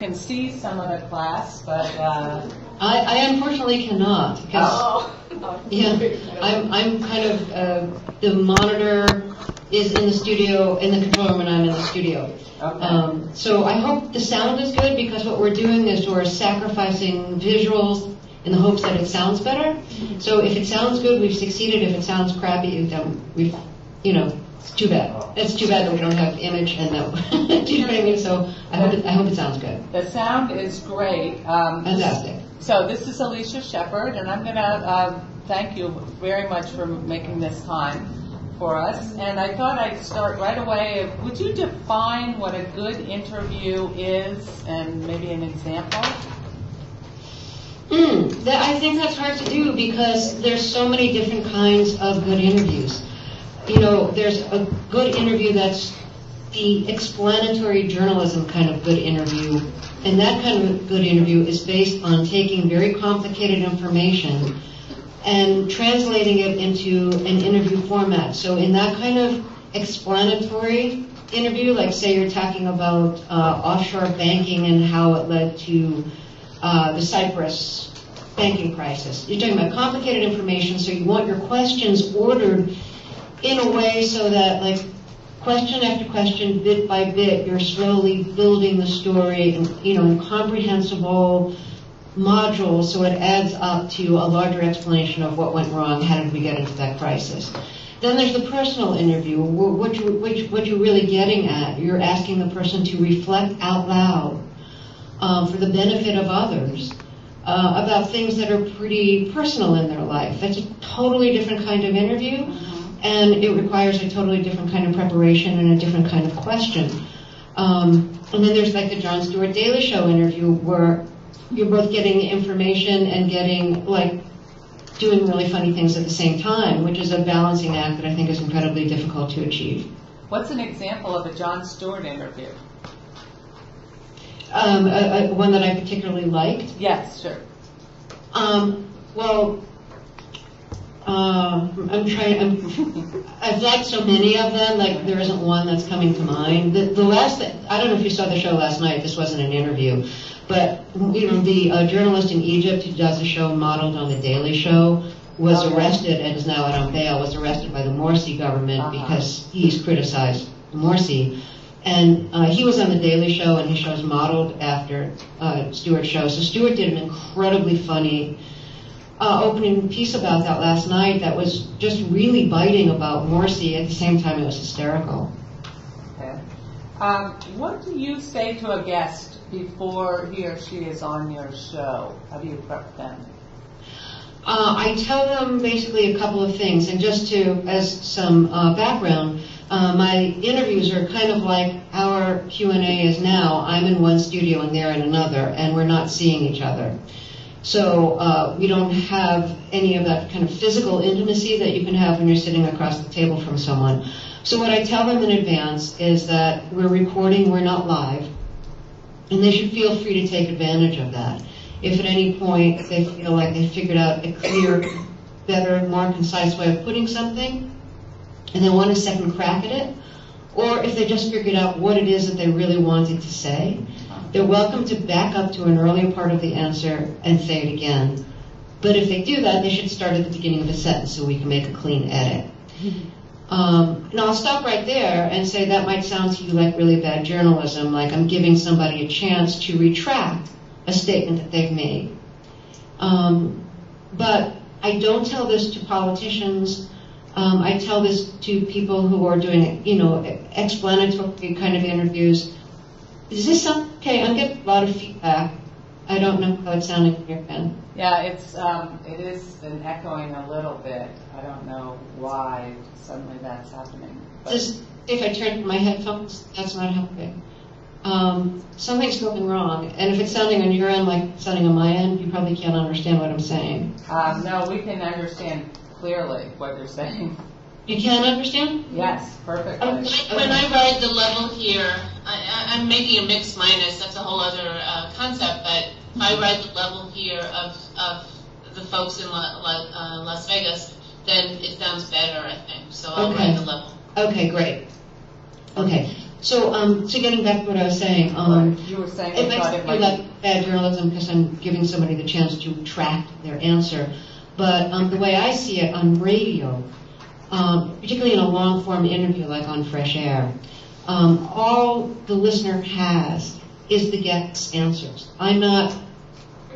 can see some of the class, but I unfortunately cannot. Because, yeah, I'm kind of the monitor is in the studio, in the control room, and I'm in the studio. okay. So I hope the sound is good, because what we're doing is we're sacrificing visuals in the hopes that it sounds better. So if it sounds good, we've succeeded. If it sounds crappy, then we've, it's too bad. It's too bad that we don't have image and that. Do you know what I mean? So I hope it sounds good. The sound is great. Fantastic. So this is Alicia Shepard, and I'm going to thank you very much for making this time for us. And I thought I'd start right away. Would you define what a good interview is, and maybe an example? I think that's hard to do, because there's so many different kinds of good interviews. There's a good interview that's the explanatory journalism kind of good interview. And that kind of good interview is based on taking very complicated information and translating it into an interview format. So in that kind of explanatory interview, like say you're talking about offshore banking and how it led to the Cyprus banking crisis. You're talking about complicated information, so you want your questions ordered in a way so that, like, question after question, bit by bit, you're slowly building the story in comprehensible modules, so it adds up to a larger explanation of what went wrong, how did we get into that crisis. Then there's the personal interview, what you're really getting at. You're asking the person to reflect out loud for the benefit of others about things that are pretty personal in their life. That's a totally different kind of interview. And it requires a totally different kind of preparation and a different kind of question. And then there's like the Jon Stewart Daily Show interview, where you're both getting information and doing really funny things at the same time, which is a balancing act that I think is incredibly difficult to achieve. What's an example of a Jon Stewart interview? One that I particularly liked? Yes, sure. I've liked so many of them, like there isn't one that's coming to mind. The last, I don't know if you saw the show last night, this wasn't an interview, but the journalist in Egypt who does a show modeled on the Daily Show was arrested and is now out on bail, was arrested by the Morsi government because he's criticized Morsi. And he was on the Daily Show, and his show's modeled after Stewart's show. So Stewart did an incredibly funny opening piece about that last night that was just really biting about Morsi. At the same time, it was hysterical. Okay. What do you say to a guest before he or she is on your show? How do you prep them? I tell them basically a couple of things. And just as some background, my interviews are kind of like our Q&A is now. I'm in one studio and they're in another, and we're not seeing each other. So we don't have any of that kind of physical intimacy that you can have when you're sitting across the table from someone. So what I tell them in advance is that we're recording, we're not live, and they should feel free to take advantage of that. If at any point they feel like they figured out a clear, better, more concise way of putting something, and they want a second crack at it, or if they just figured out what it is that they really wanted to say, they're welcome to back up to an earlier part of the answer and say it again. But if they do that, they should start at the beginning of the sentence so we can make a clean edit. And I'll stop right there and say that might sound to you like really bad journalism, like I'm giving somebody a chance to retract a statement that they've made. But I don't tell this to politicians. I tell this to people who are doing, explanatory kind of interviews. Is this okay? I'm getting a lot of feedback. I don't know how it's sounding in your end. Yeah, it is an echoing a little bit. I don't know why suddenly that's happening. Just if I turn my headphones, that's not helping. Something's going wrong, and if it's sounding on your end like it's sounding on my end, you probably can't understand what I'm saying. No, we can understand clearly what you're saying. You can understand? Yes, perfectly. When I write the level here, I'm making a mixed minus. That's a whole other concept. But if I write the level here of the folks in Las Vegas, then it sounds better, I think. So I'll write the level. Okay, great. Okay, So getting back to what I was saying, you were saying it you makes thought me it feel might like bad journalism because I'm giving somebody the chance to track their answer. But the way I see it on radio, particularly in a long-form interview like on Fresh Air, all the listener has is the guest's answers. I'm not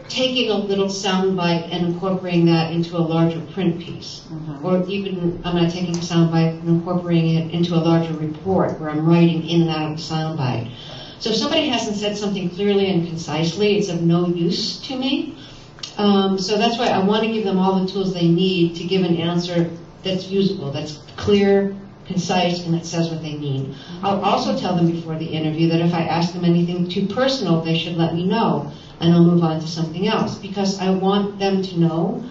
taking a little soundbite and incorporating that into a larger print piece. Or even, I'm not taking a soundbite and incorporating it into a larger report where I'm writing in and out of the soundbite. So if somebody hasn't said something clearly and concisely, it's of no use to me. So that's why I want to give them all the tools they need to give an answer that's usable, that's clear, concise, and that says what they mean. I'll also tell them before the interview that if I ask them anything too personal, they should let me know, and I'll move on to something else, because I want them to know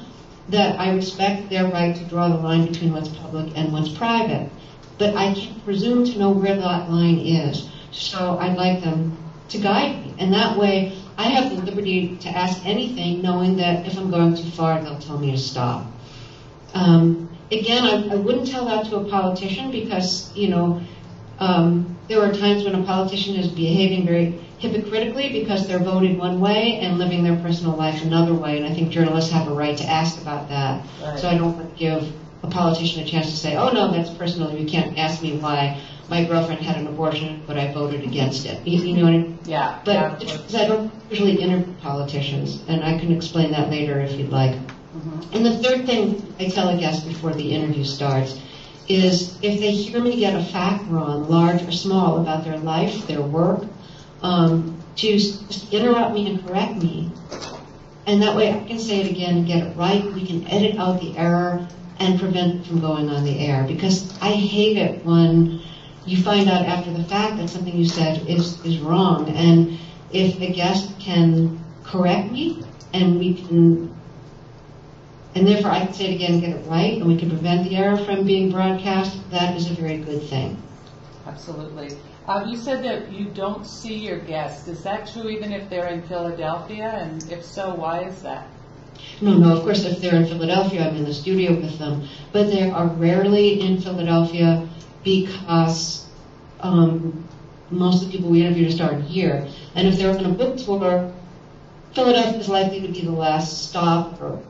that I respect their right to draw the line between what's public and what's private. But I can't presume to know where that line is, so I'd like them to guide me. And that way, I have the liberty to ask anything, knowing that if I'm going too far, they'll tell me to stop. Again, I wouldn't tell that to a politician because, there are times when a politician is behaving very hypocritically because they're voted one way and living their personal life another way, and I think journalists have a right to ask about that. Right. So I don't want to give a politician a chance to say, oh no, that's personal, you can't ask me why my girlfriend had an abortion, but I voted against it. You know what I mean? Yeah. But because I don't usually interview politicians, and I can explain that later if you'd like. And the third thing I tell a guest before the interview starts is if they hear me get a fact wrong, large or small, about their life, their work, to just interrupt me and correct me. And that way I can say it again and get it right. We can edit out the error and prevent it from going on the air. Because I hate it when you find out after the fact that something you said is wrong. And if the guest can correct me and we can, and therefore I can say it again and get it right, and we can prevent the error from being broadcast, that is a very good thing. Absolutely. You said that you don't see your guests. Is that true even if they're in Philadelphia? And if so, why is that? No, of course, if they're in Philadelphia, I'm in the studio with them. But they are rarely in Philadelphia because most of the people we interview start here. And if they're on a book tour, Philadelphia is likely to be the last stop, or,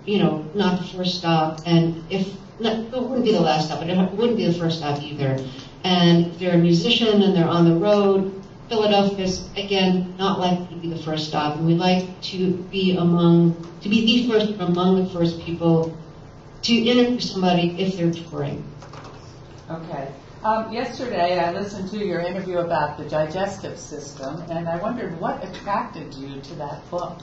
not the first stop. And it wouldn't be the last stop, but it wouldn't be the first stop either. And if they're a musician and they're on the road, Philadelphia is, again, not likely to be the first stop. And we like to be the first among the first people to interview somebody if they're touring. Okay. Yesterday I listened to your interview about the digestive system, and I wondered what attracted you to that book.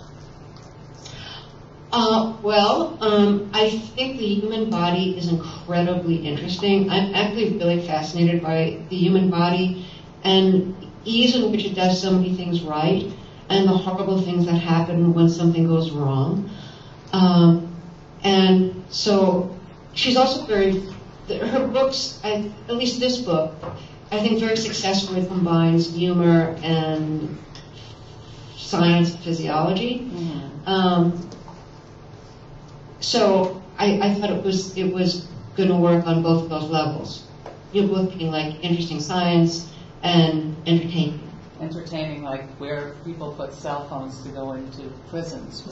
I think the human body is incredibly interesting. I'm actually really fascinated by the human body and ease in which it does so many things right, and the horrible things that happen when something goes wrong. And so she's also her books, at least this book, I think very successfully combines humor and science and physiology. So I thought it was going to work on both of those levels. Both being like interesting science and entertaining. Entertaining, like where people put cell phones to go into prisons.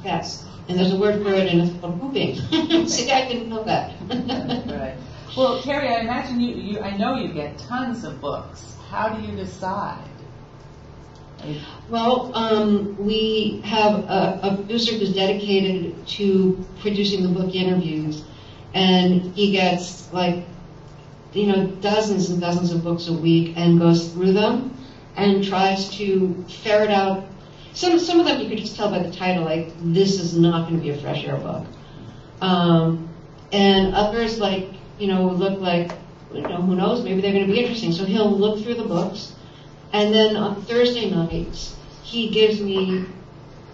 Yes, and there's a word for it, and it's called pooping. See, I didn't know that. Right. Well, Carrie, I imagine I know you get tons of books. How do you decide? Well, we have a producer who's dedicated to producing the book interviews, and he gets dozens and dozens of books a week and goes through them and tries to ferret out. Some of them you could just tell by the title, like, this is not going to be a Fresh Air book. And others, look like, who knows, maybe they're going to be interesting. So he'll look through the books. And then on Thursday nights, he gives me,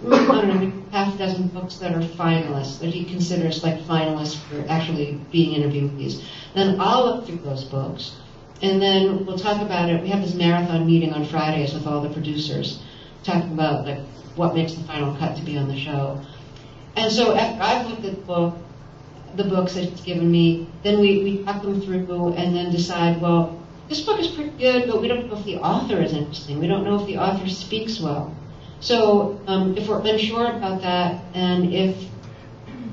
half a dozen books that are finalists, that he considers like finalists for actually being interviewees. Then I'll look through those books, and then we'll talk about it. We have this marathon meeting on Fridays with all the producers, talking about what makes the final cut to be on the show. And so after I've looked at the books that he's given me, then we talk them through and then decide, well, this book is pretty good, but we don't know if the author is interesting. We don't know if the author speaks well. So if we're unsure about that, and if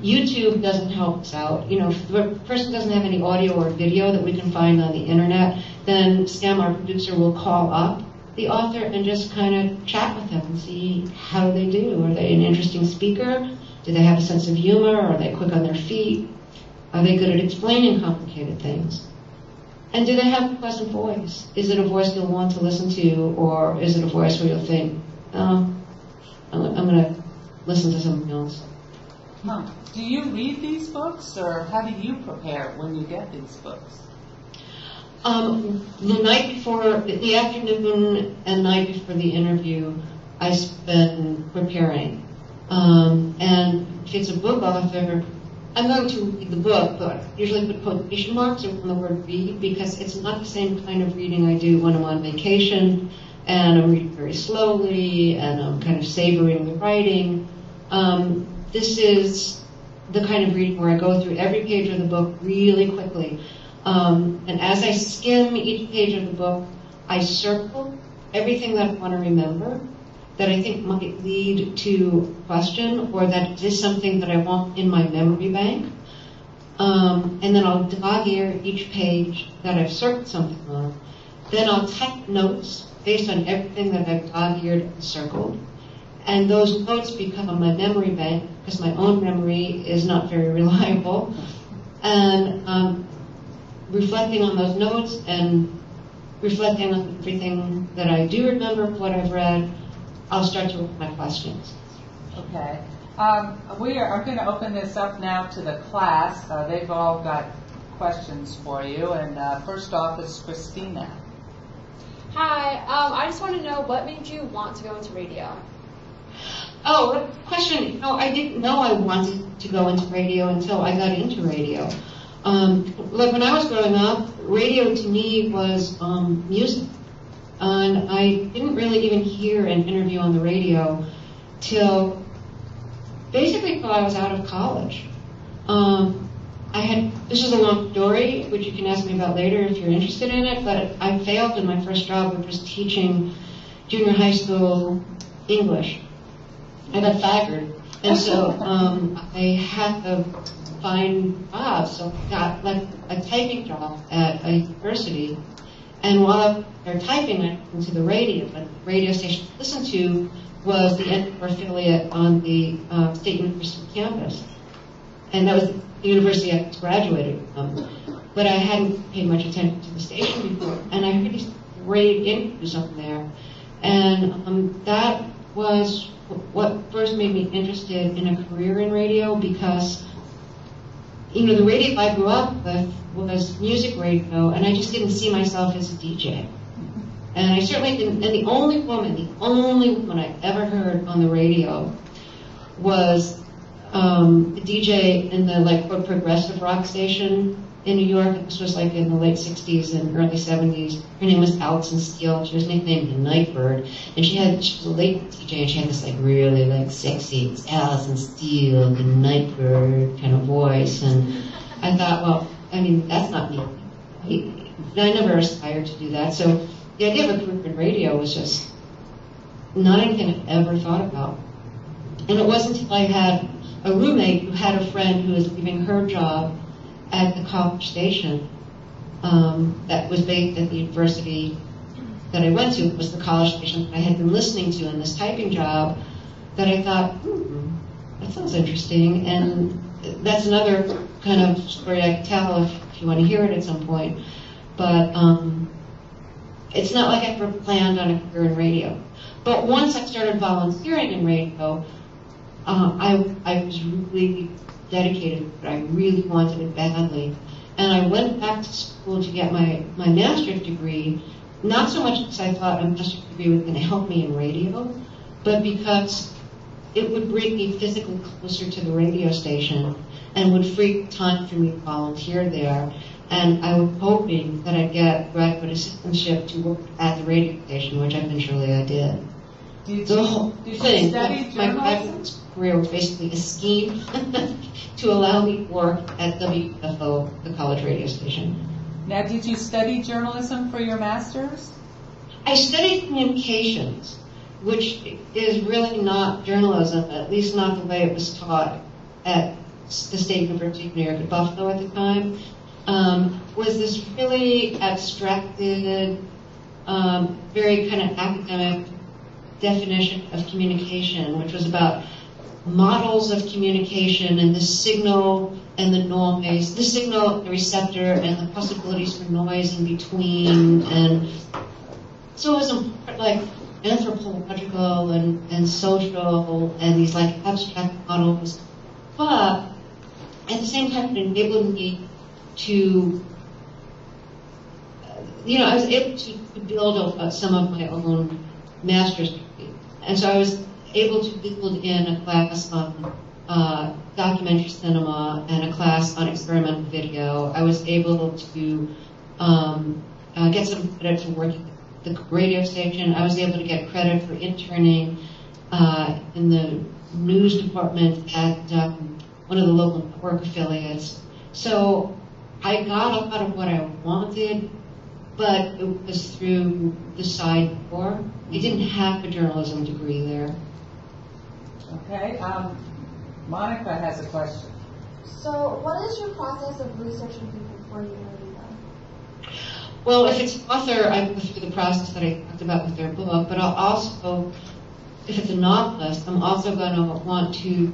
YouTube doesn't help us out, if the person doesn't have any audio or video that we can find on the internet, then Sam, our producer, will call up the author and just kind of chat with them and see how they do. Are they an interesting speaker? Do they have a sense of humor? Are they quick on their feet? Are they good at explaining complicated things? And do they have a pleasant voice? Is it a voice you'll want to listen to, or is it a voice where you'll think, oh, I'm going to listen to something else? Huh. Do you read these books, or how do you prepare when you get these books? The night before, the afternoon and night before the interview, I spend preparing. And if it's a book author, I'm going to read the book, but usually put quotation marks around the word read, because it's not the same kind of reading I do when I'm on vacation and I'm reading very slowly and I'm kind of savoring the writing. This is the kind of reading where I go through every page of the book really quickly. And as I skim each page of the book, I circle everything that I want to remember, that I think might lead to a question, or that is something that I want in my memory bank. And then I'll dog-ear each page that I've circled something on. Then I'll type notes based on everything that I've dog-eared and circled. And those notes become my memory bank, because my own memory is not very reliable. And reflecting on those notes and reflecting on everything that I do remember of what I've read, I'll start to write my questions. Okay. I'm going to open this up now to the class. They've all got questions for you. And first off is Christina. Hi. I just want to know, what made you want to go into radio? Oh, what question? No, I didn't know I wanted to go into radio until I got into radio. Like when I was growing up, radio to me was music. And I didn't really even hear an interview on the radio till basically I was out of college. This is a long story, which you can ask me about later if you're interested in it, but I failed in my first job, which was teaching junior high school English. I got fired, and so I had to find jobs. So I got like a typing job at a university, and while I was typing, I listened to the radio. But the radio station I listened to was the NPR affiliate on the State University campus, and that was the university I graduated from. But I hadn't paid much attention to the station before, and I heard these great interviews up there, and that was what first made me interested in a career in radio, because the radio I grew up with was music radio, and I just didn't see myself as a DJ. And I certainly didn't, and the only woman I ever heard on the radio was a DJ in the quote progressive rock station in New York. This was like in the late 60s and early 70s. Her name was Alison Steele. She was nicknamed the Nightbird, and she was a late DJ, and she had this really sexy Alison Steele, the Nightbird kind of voice. And I thought, well, I mean, that's not me. I never aspired to do that. So the idea of a career in radio was just not anything I ever thought about. And it wasn't until I had a roommate who had a friend who was leaving her job at the college station that was based at the university that I went to. It was the college station that I had been listening to in this typing job, that I thought, that sounds interesting. And that's another kind of story I could tell if you want to hear it at some point. But it's not like I ever planned on a career in radio. But once I started volunteering in radio, I was really dedicated, but I really wanted it badly. And I went back to school to get my master's degree, not so much because I thought a master's degree was going to help me in radio, but because it would bring me physically closer to the radio station and would free time for me to volunteer there. And I was hoping that I'd get graduate assistantship to work at the radio station, which eventually I did. Did you thing, study my journalism? graduate career was basically a scheme to allow me to work at WFO, the college radio station. Now, did you study journalism for your master's? I studied communications, which is really not journalism, at least not the way it was taught at the State University of New York at Buffalo at the time. Was this really abstracted, very kind of academic definition of communication, which was about models of communication and the signal and the noise, the signal, the receptor, and the possibilities for noise in between. And so it was like anthropological and social and these like abstract models. But at the same time, it enabled me to, I was able to build some of my own master's degree. And so I was able to build in a class on documentary cinema and a class on experimental video. I was able to get some credit for working at the radio station. I was able to get credit for interning in the news department at one of the local network affiliates. So I got a lot of what I wanted, but it was through the side door. I didn't have a journalism degree there. Okay, Monica has a question. So, what is your process of researching people before you interview them? Well, if it's an author, I go through the process that I talked about with their book, but I'll also, if it's a novelist, I'm also going to want to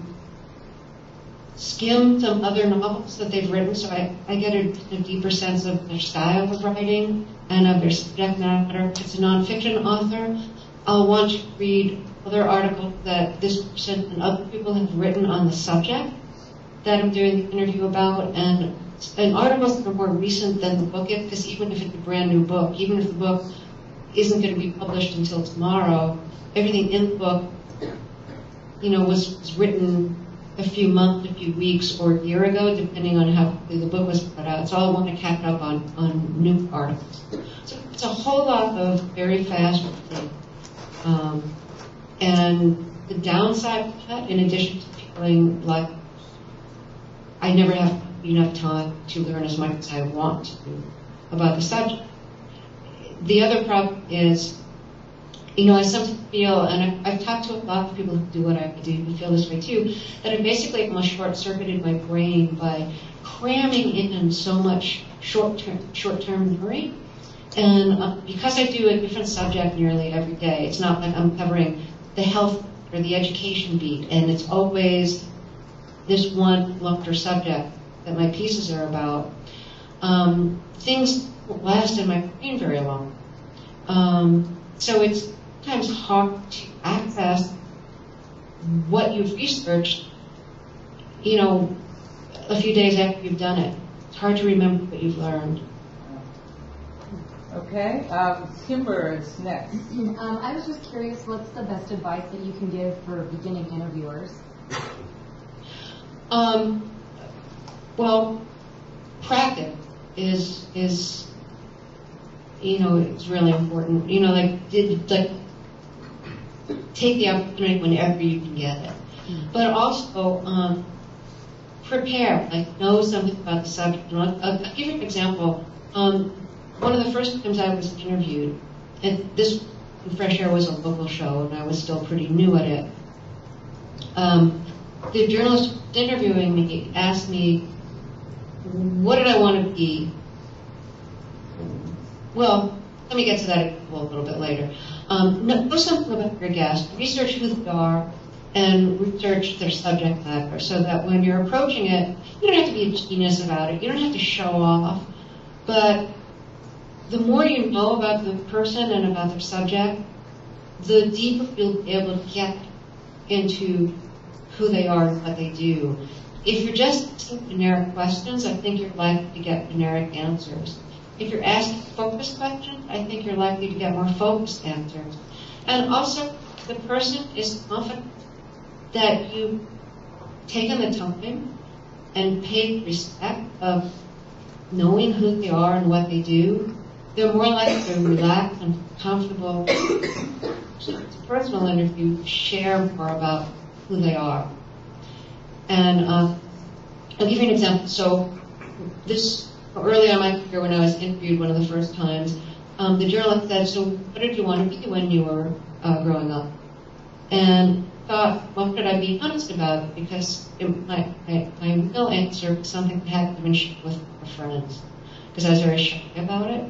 skim some other novels that they've written, so I get a deeper sense of their style of writing and of their subject matter. If it's a nonfiction author, I'll want to read other articles that this person and other people have written on the subject that I'm doing the interview about, and articles that are more recent than the book is, because even if it's a brand new book, even if the book isn't going to be published until tomorrow, everything in the book, was written a few months, a few weeks, or a year ago, depending on how quickly the book was put out. So I'll want to catch up on new articles. So it's a whole lot of very fast writing. And the downside of that, in addition to feeling like I never have enough time to learn as much as I want to about the subject, the other problem is, I sometimes feel, and I've talked to a lot of people who do what I do, who feel this way too, that I basically almost short-circuited my brain by cramming in so much short-term memory. And because I do a different subject nearly every day, it's not like I'm covering the health or the education beat, and it's always this one larger subject that my pieces are about. Things don't last in my brain very long. So it's sometimes hard to access what you've researched, a few days after you've done it. It's hard to remember what you've learned. Okay, Kimber is next. I was just curious, what's the best advice that you can give for beginning interviewers? Well, practice is it's really important. Take the opportunity whenever you can get it. But also prepare, know something about the subject. I'll give you an example. One of the first times I was interviewed, and this Fresh Air was a local show, and I was still pretty new at it. The journalist interviewing me asked me, what did I want to be? Well, let me get to that a little bit later. Know something about your guest, research who they are, and research their subject matter, so that when you're approaching it, you don't have to be a genius about it, you don't have to show off, but the more you know about the person and about their subject, the deeper you'll be able to get into who they are and what they do. If you're just asking generic questions, I think you're likely to get generic answers. If you're asking focused questions, I think you're likely to get more focused answers. And also, the person is confident that you've taken the time and paid respect of knowing who they are and what they do. They're more likely to relax and comfortable. It's a personal interview, share more about who they are. And I'll give you an example. So this early on in my career when I was interviewed one of the first times, the journalist said, so what did you want to be when you were growing up? And thought, well, could I be honest about it? Because my real answer was something that had been shared with my friends, because I was very shy about it.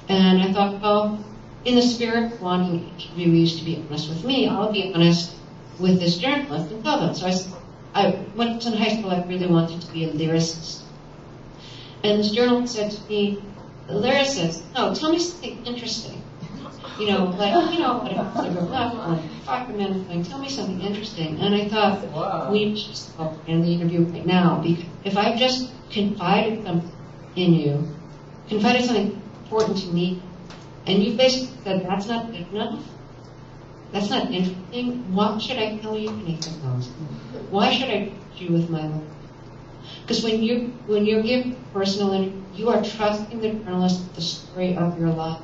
And I thought, well, in the spirit of wanting interviewees to be honest with me, I'll be honest with this journalist and tell them. So when I was in high school, I really wanted to be a lyricist. And this journalist said to me, a lyricist, no, tell me something interesting. You know, like, you know, what tell me something interesting. And I thought, wow, we should stop in the interview right now, because if I've just confided something in you, confided something important to me, and you basically said that's not good enough, that's not interesting, why should I tell you anything else? Why should I trust you with my life? Because when you give personal interview, you are trusting the journalist with the story of your life.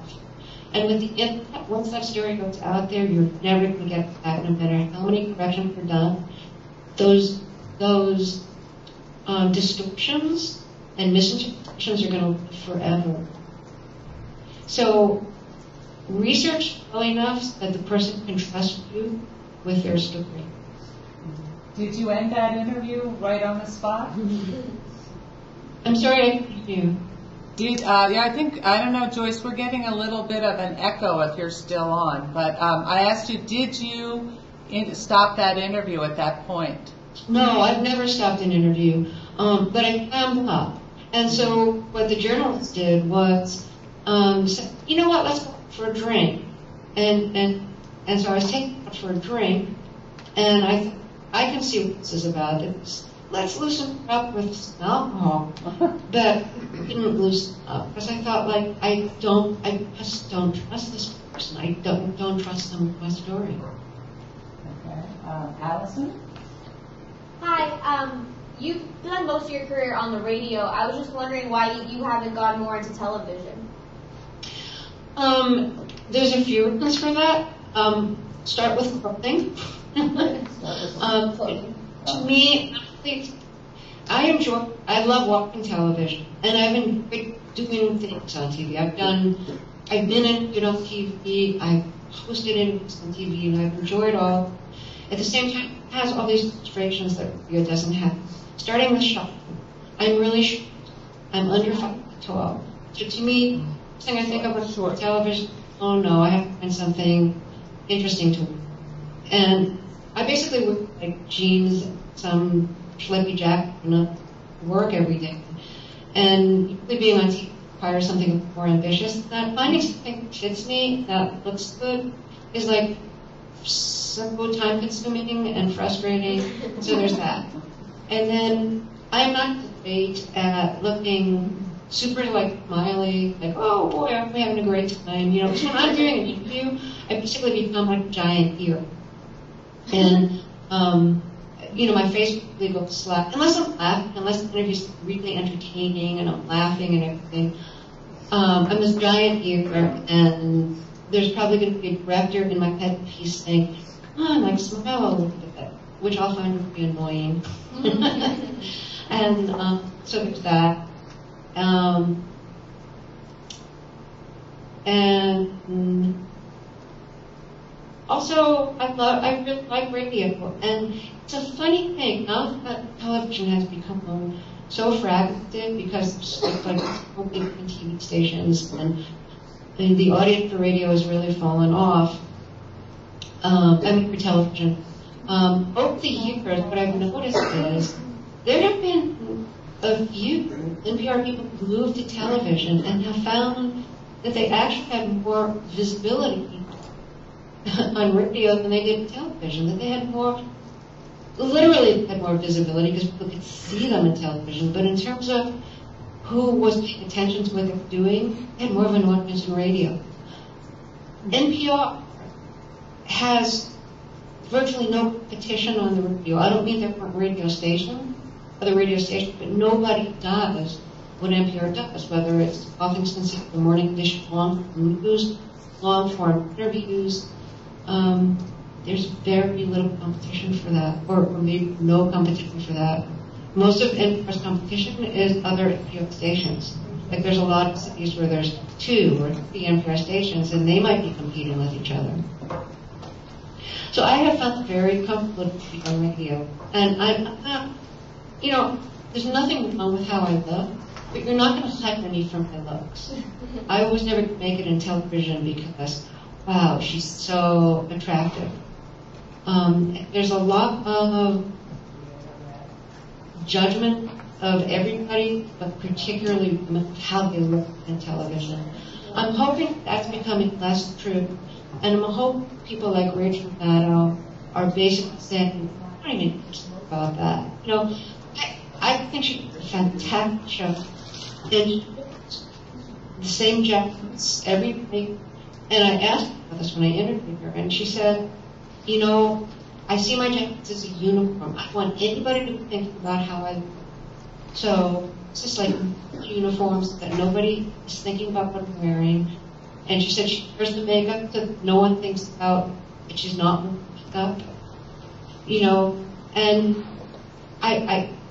And with the internet, once that story goes out there, you're never going to get it back, no matter how many corrections are done. Those distortions and misinterpretations are going to live forever. So research well enough that the person can trust you with their story. Did you end that interview right on the spot? I'm sorry I couldn't hear you. I don't know, Joyce, we're getting a little bit of an echo if you're still on, but I asked you, did you stop that interview at that point? No, I've never stopped an interview, but I found up. And so what the journalist did was, said, you know what, let's go for a drink. And so I was taking out for a drink, and I thought, I can see what this is about. Let's loosen up with some alcohol. But I didn't loosen up because I thought, like, I just don't trust this person. I don't trust them with my story. Okay. Allison? Hi, you've done most of your career on the radio. I was just wondering why you haven't gone more into television. There's a few reasons for that. Start with clothing. To me, I love watching television, and I've enjoyed doing things on TV. I've been in UNLV-TV, I've hosted interviews on TV, and I've enjoyed all. At the same time, it has all these frustrations that radio doesn't have. Starting with shopping, I'm really short. I'm under 5'12". So to me, the thing I think of when television, oh no, I have to find something interesting to wear. And I basically wear like jeans, some schleppy jacket, and work every day. And usually being on TV requires something more ambitious. That finding something that fits me, that looks good, is like so time consuming and frustrating. So there's that. And then I'm not great at looking super like smiley, like, oh boy, I'm having a great time. You know, because when I'm doing an interview, I basically become like a giant ear. And my face really goes slack. Unless I'm laughing, unless the interview's really entertaining and I'm laughing and everything. I'm this giant ear, and there's probably going to be a director in my head piece saying, come on, like, smile a little bit, which I'll find would be annoying. And so there's that. And also, I really like radio, and it's a funny thing, now that television has become so fragmented because there's like so many different TV stations, and the audience for radio has really fallen off. For television. Over the years, what I've noticed is there have been a few NPR people who moved to television and have found that they actually had more visibility on radio than they did in television, that they had literally had more visibility because people could see them in television, but in terms of who was paying attention to what they were doing, they had more of an audience in radio. NPR has virtually no competition on the radio. I don't mean there weren't other radio stations, but nobody does what NPR does, whether it's often considered the morning edition long-form news, long-form interviews. There's very little competition for that, or maybe no competition for that. Most of NPR's competition is other radio stations. Like there's a lot of cities where there's 2 or 3 NPR stations, and they might be competing with each other. So I have felt very comfortable to speak on radio. And I'm not, there's nothing wrong with how I look, but you're not going to hype me from my looks. I was never going to make it in television because, wow, she's so attractive. There's a lot of judgment of everybody, but particularly how they look in television. I'm hoping that's becoming less true, and I'm hoping people like Rachel Maddow are basically saying, I don't even care about that. I think she did a fantastic show. And the same jackets every day. And I asked her about this when I interviewed her, and she said, I see my jackets as a uniform. I want anybody to think about how I look. So it's just like uniforms that nobody is thinking about what I'm wearing. And she said she wears the makeup that no one thinks about, that she's not wearing makeup. And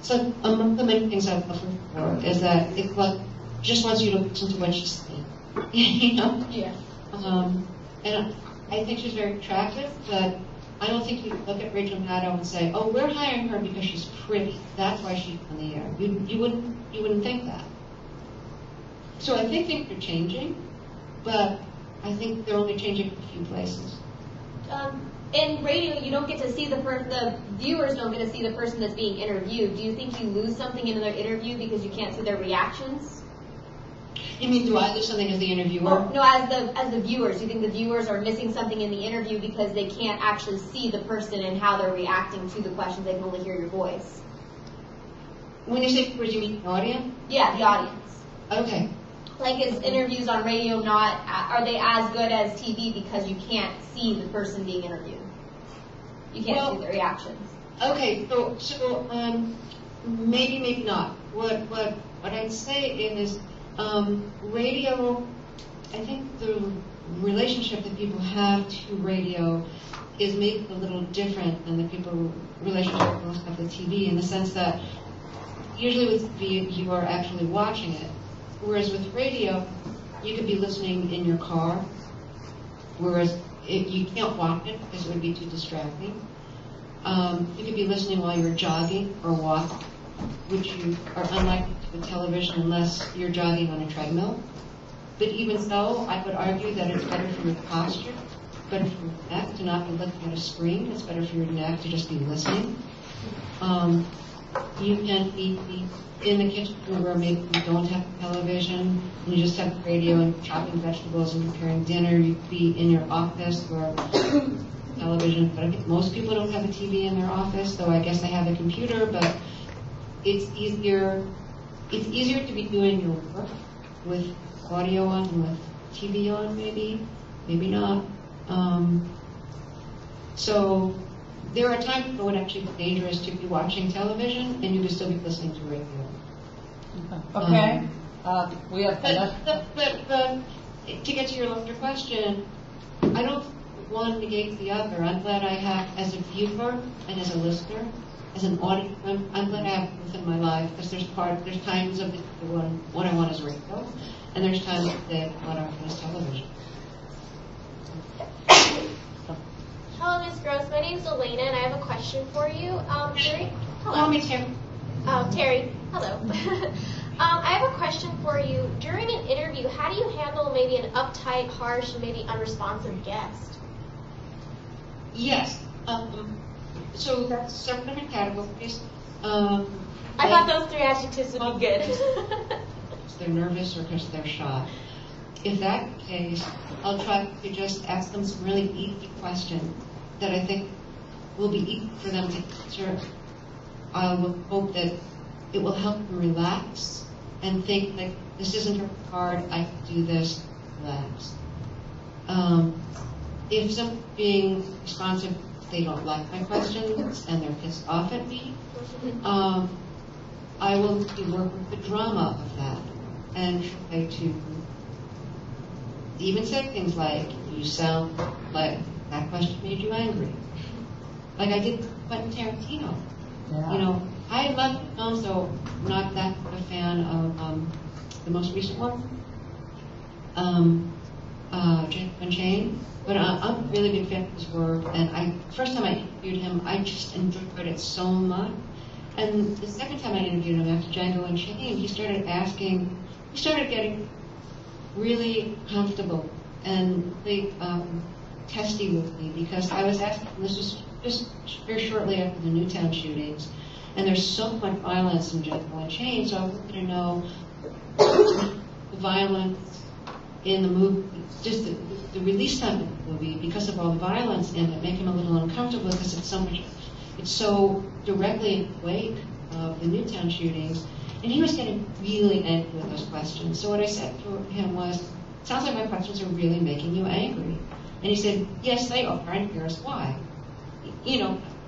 so among the many things I've love her for is that it just wants you to listen to what she's saying. Yeah. And I think she's very attractive, but I don't think you look at Rachel Maddow and say, "Oh, we're hiring her because she's pretty. That's why she's on the air." You wouldn't think that. So I think things are changing, but I think they're only changing in a few places. In radio, you don't get to see the viewers don't get to see the person that's being interviewed. Do you think you lose something in their interview because you can't see their reactions? You mean, do I lose something as the interviewer? No, as the viewers. Do you think the viewers are missing something in the interview because they can't actually see the person and how they're reacting to the questions? They can only hear your voice. When you say viewers, you mean the audience? Yeah, the audience. Okay. Like, is interviews on radio are they as good as TV because you can't see the person being interviewed? You can't see the reactions. Okay, so maybe not. What I'd say is radio, I think the relationship that people have to radio is maybe a little different than the relationship people have with TV, in the sense that usually with TV you are actually watching it. Whereas with radio, you could be listening in your car, whereas you can't watch it because it would be too distracting. You could be listening while you're jogging or walking, which you are unlikely to do with television unless you're jogging on a treadmill. But even so, I would argue that it's better for your posture, better for your neck to not be looking at a screen. It's better for your neck to just be listening. You can be in the kitchen where maybe you don't have television, and you just have the radio and chopping vegetables and preparing dinner. You could be in your office where television, but I think most people don't have a TV in their office, though I guess they have a computer, but it's easier to be doing your work with audio on and with TV on, maybe not. So there are times when it would actually be dangerous to be watching television and you could still be listening to radio. Okay. We have but to get to your larger question, I don't one negate the other. I'm glad I have, as a viewer and as a listener, as an audience, I'm glad I have both in my life, because there's times of the what I want is radio, and there's times of the day what I want is television. Hello, Ms. Gross. My name's Elena, and I have a question for you. Terry? Hello. Call me Terry. Terry, hello. I have a question for you. During an interview, how do you handle maybe an uptight, harsh, and maybe unresponsive guest? Yes. So that's separate different categories. I thought those 3 adjectives would be good. Because they're nervous or because they're shy. If that's the case, I'll try to just ask them some really easy questions that I think will be easy for them to answer. I will hope that it will help them relax and think like, this isn't hard, I can do this, relax. If someone's being responsive, they don't like my questions and they're pissed off at me, I will work with the drama of that and try to even say things like, you sound like that question made you angry. Like I did Quentin Tarantino. Yeah. You know, I love films, though I'm not that a fan of the most recent one, Jacob Chain. But I'm a really big fan of his work, and first time I interviewed him, I just enjoyed it so much. And the second time I interviewed him after Django Unchained, he started getting really comfortable and really testy with me, because I was asking, this was just very shortly after the Newtown shootings, and there's so much violence in Django Unchained, so I wanted to know the violence in the movie, just the release time of the movie, because of all the violence in it, make him a little uncomfortable because it's so directly in the wake of the Newtown shootings, and he was getting really angry with those questions. So what I said to him was, sounds like my questions are really making you angry. And he said, yes, they are, and here's why.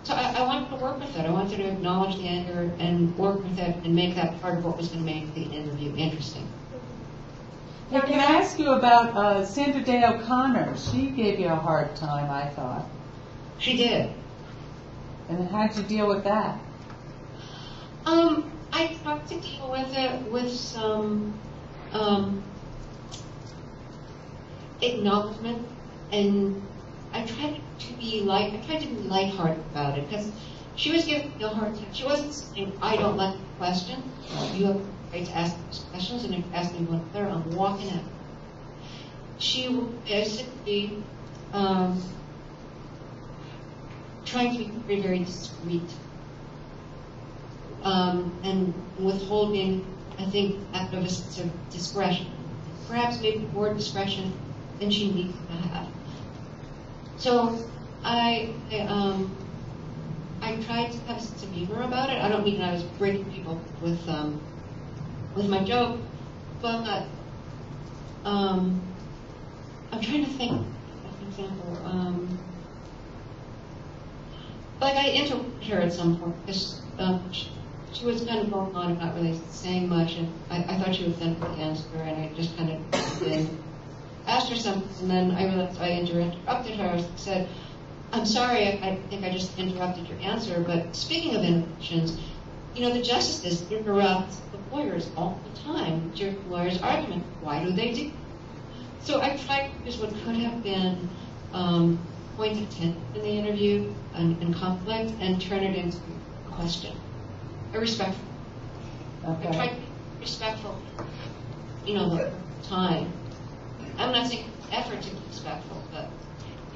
So I wanted to work with it. I wanted to acknowledge the anger and work with it and make that part of what was going to make the interview interesting. Now, can I ask you about Sandra Day O'Connor? She gave you a hard time, I thought. She did. And how'd you deal with that? I tried to deal with it with some acknowledgement, and I tried to be lighthearted about it, because she was giving me a hard time. She wasn't saying, I don't like the question. You have the right to ask those questions, and if you ask me one further, I'm walking out. She would basically trying to be very, very discreet, and withholding, I think, out of a sense of discretion. Perhaps maybe more discretion than she needs to have. So I tried to have a sense of humor about it. I don't mean I was breaking people with my joke, but I'm trying to think of an example. Like I interrupted her at some point because she was kind of going on and not really saying much, and I thought she would then answer, and I just kind of asked her something, and then I realized I interrupted her. I said, I'm sorry, I think I just interrupted your answer, but speaking of interruptions, the justices interrupt the lawyers all the time during the lawyer's argument. Why do they do? So I tried to use what could have been point of tension in the interview and conflict and turn it into a question. A respectful. Okay. I tried to be respectful, the time. I'm not saying effort to be respectful, but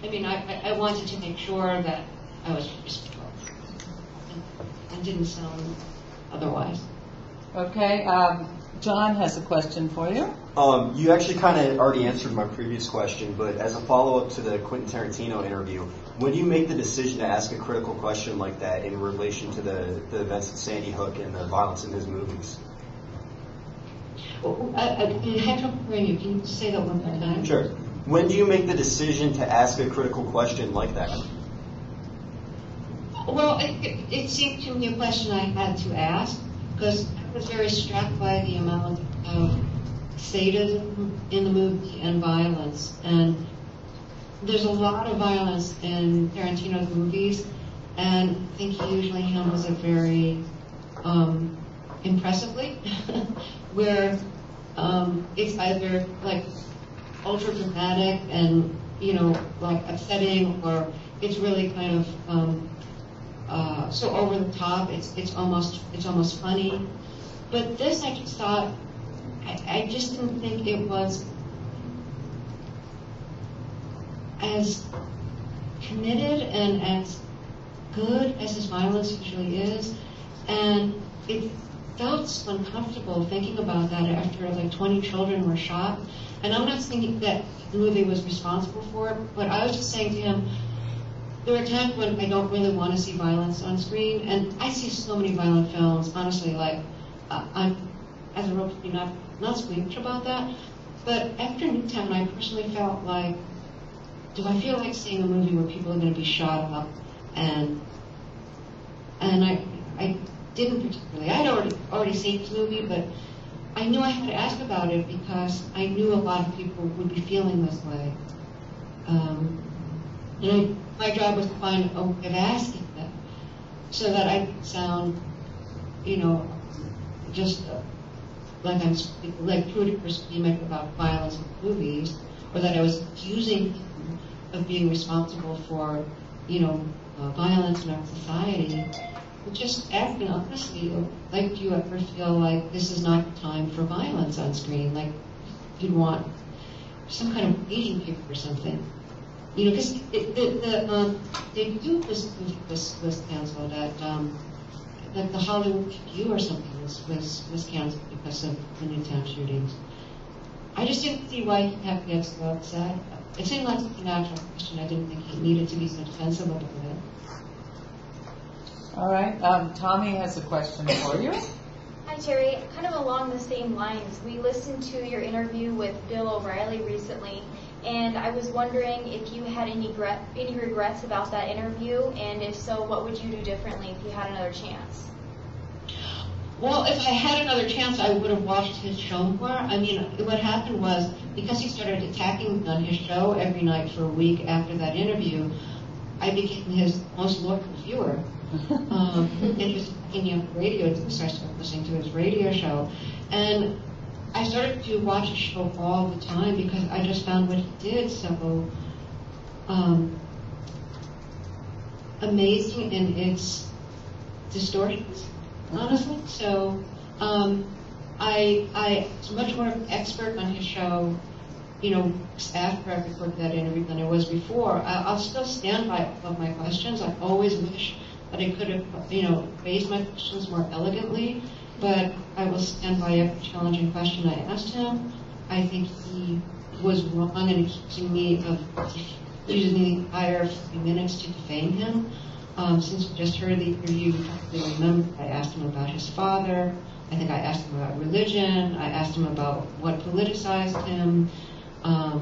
I wanted to make sure that I was respectful and didn't sound otherwise. Okay, John has a question for you. You actually kind of already answered my previous question, but as a follow-up to the Quentin Tarantino interview, when you make the decision to ask a critical question like that in relation to the events at Sandy Hook and the violence in his movies? I had trouble hearing you. Can you say that one more time? Sure. When do you make the decision to ask a critical question like that? Well, it seemed to me a question I had to ask, because I was very struck by the amount of sadism in the movie and violence. And there's a lot of violence in Tarantino's movies, and I think he usually handles it very impressively, where it's either like ultra dramatic and like upsetting, or it's really kind of so over the top. It's almost funny. But this, I just thought, I just didn't think it was as committed and as good as his violence usually is, and it felt so uncomfortable thinking about that after like 20 children were shot. And I'm not saying that the movie was responsible for it, but I was just saying to him, there are times when I don't really want to see violence on screen, and I see so many violent films, honestly, like, I'm, as a robot, not squeamish about that, but after Newtown, I personally felt like, do I feel like seeing a movie where people are going to be shot up, and I didn't particularly. I'd already seen this movie, but I knew I had to ask about it because I knew a lot of people would be feeling this way. My job was to find a way of asking them so that I could sound, just like Pruitt or schemic about violence in movies, or that I was accusing him of being responsible for, violence in our society. But just acting honestly, like, do you ever feel like this is not the time for violence on screen? Like, you'd want some kind of rating paper or something. Because the debut was canceled at like the Hollywood Review or something was canceled because of the Newtown shootings. I just didn't see why he'd have to get so upset. It seemed like a natural question. I didn't think he needed to be so defensive about it. All right. Tommy has a question for you. Hi, Terry. Kind of along the same lines, we listened to your interview with Bill O'Reilly recently, and I was wondering if you had any regrets about that interview, and if so, what would you do differently if you had another chance? Well, if I had another chance, I would have watched his show more. I mean, what happened was, because he started attacking me on his show every night for a week after that interview, I became his most loyal viewer. And he was talking on the radio, so I started listening to his radio show. And I started to watch his show all the time because I just found what he did so amazing in its distortions, honestly. So I was much more of an expert on his show, after I recorded that interview than I was before. I'll still stand by all of my questions. I always wish that I could have, raised my questions more elegantly, but I will stand by every challenging question I asked him. I think he was wrong in accusing me of using the entire 50 minutes to defame him. Since we just heard the interview, you probably remember I asked him about his father. I think I asked him about religion. I asked him about what politicized him. I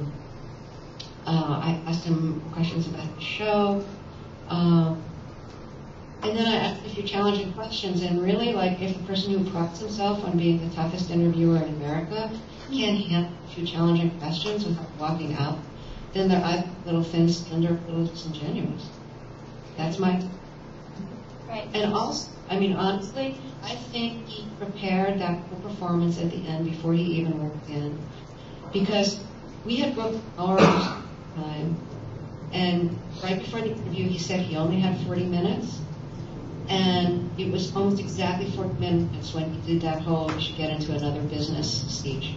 asked him questions about the show. And then I asked a few challenging questions, and really, like, if the person who prides himself on being the toughest interviewer in America can't handle a few challenging questions without walking out, then they're either a little thin-skinned or a little disingenuous. That's my... Right. And also, honestly, I think he prepared that whole performance at the end before he even walked in. Because we had booked hours of time, and right before the interview, he said he only had 40 minutes. And it was almost exactly 40 minutes when he did that whole "we should get into another business" speech.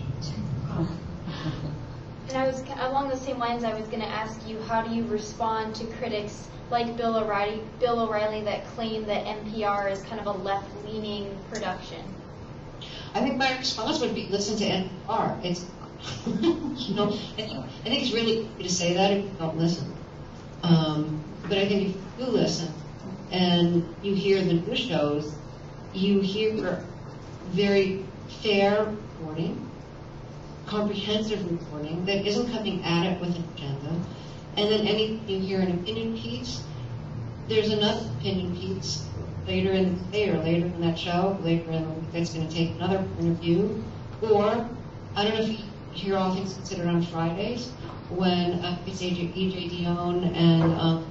And I was along the same lines. I was going to ask you, how do you respond to critics like Bill O'Reilly that claim that NPR is kind of a left-leaning production? I think my response would be, listen to NPR. It's, I think it's really easy to say that if you don't listen. But I think if you do listen, and you hear the news shows, you hear very fair reporting, comprehensive reporting that isn't coming at it with an agenda. And then anything you hear an opinion piece, there's another opinion piece later in the day or later in that show, later in the week that's going to take another point of view. Or, I don't know if you hear All Things Considered on Fridays, when it's E.J. Dionne and,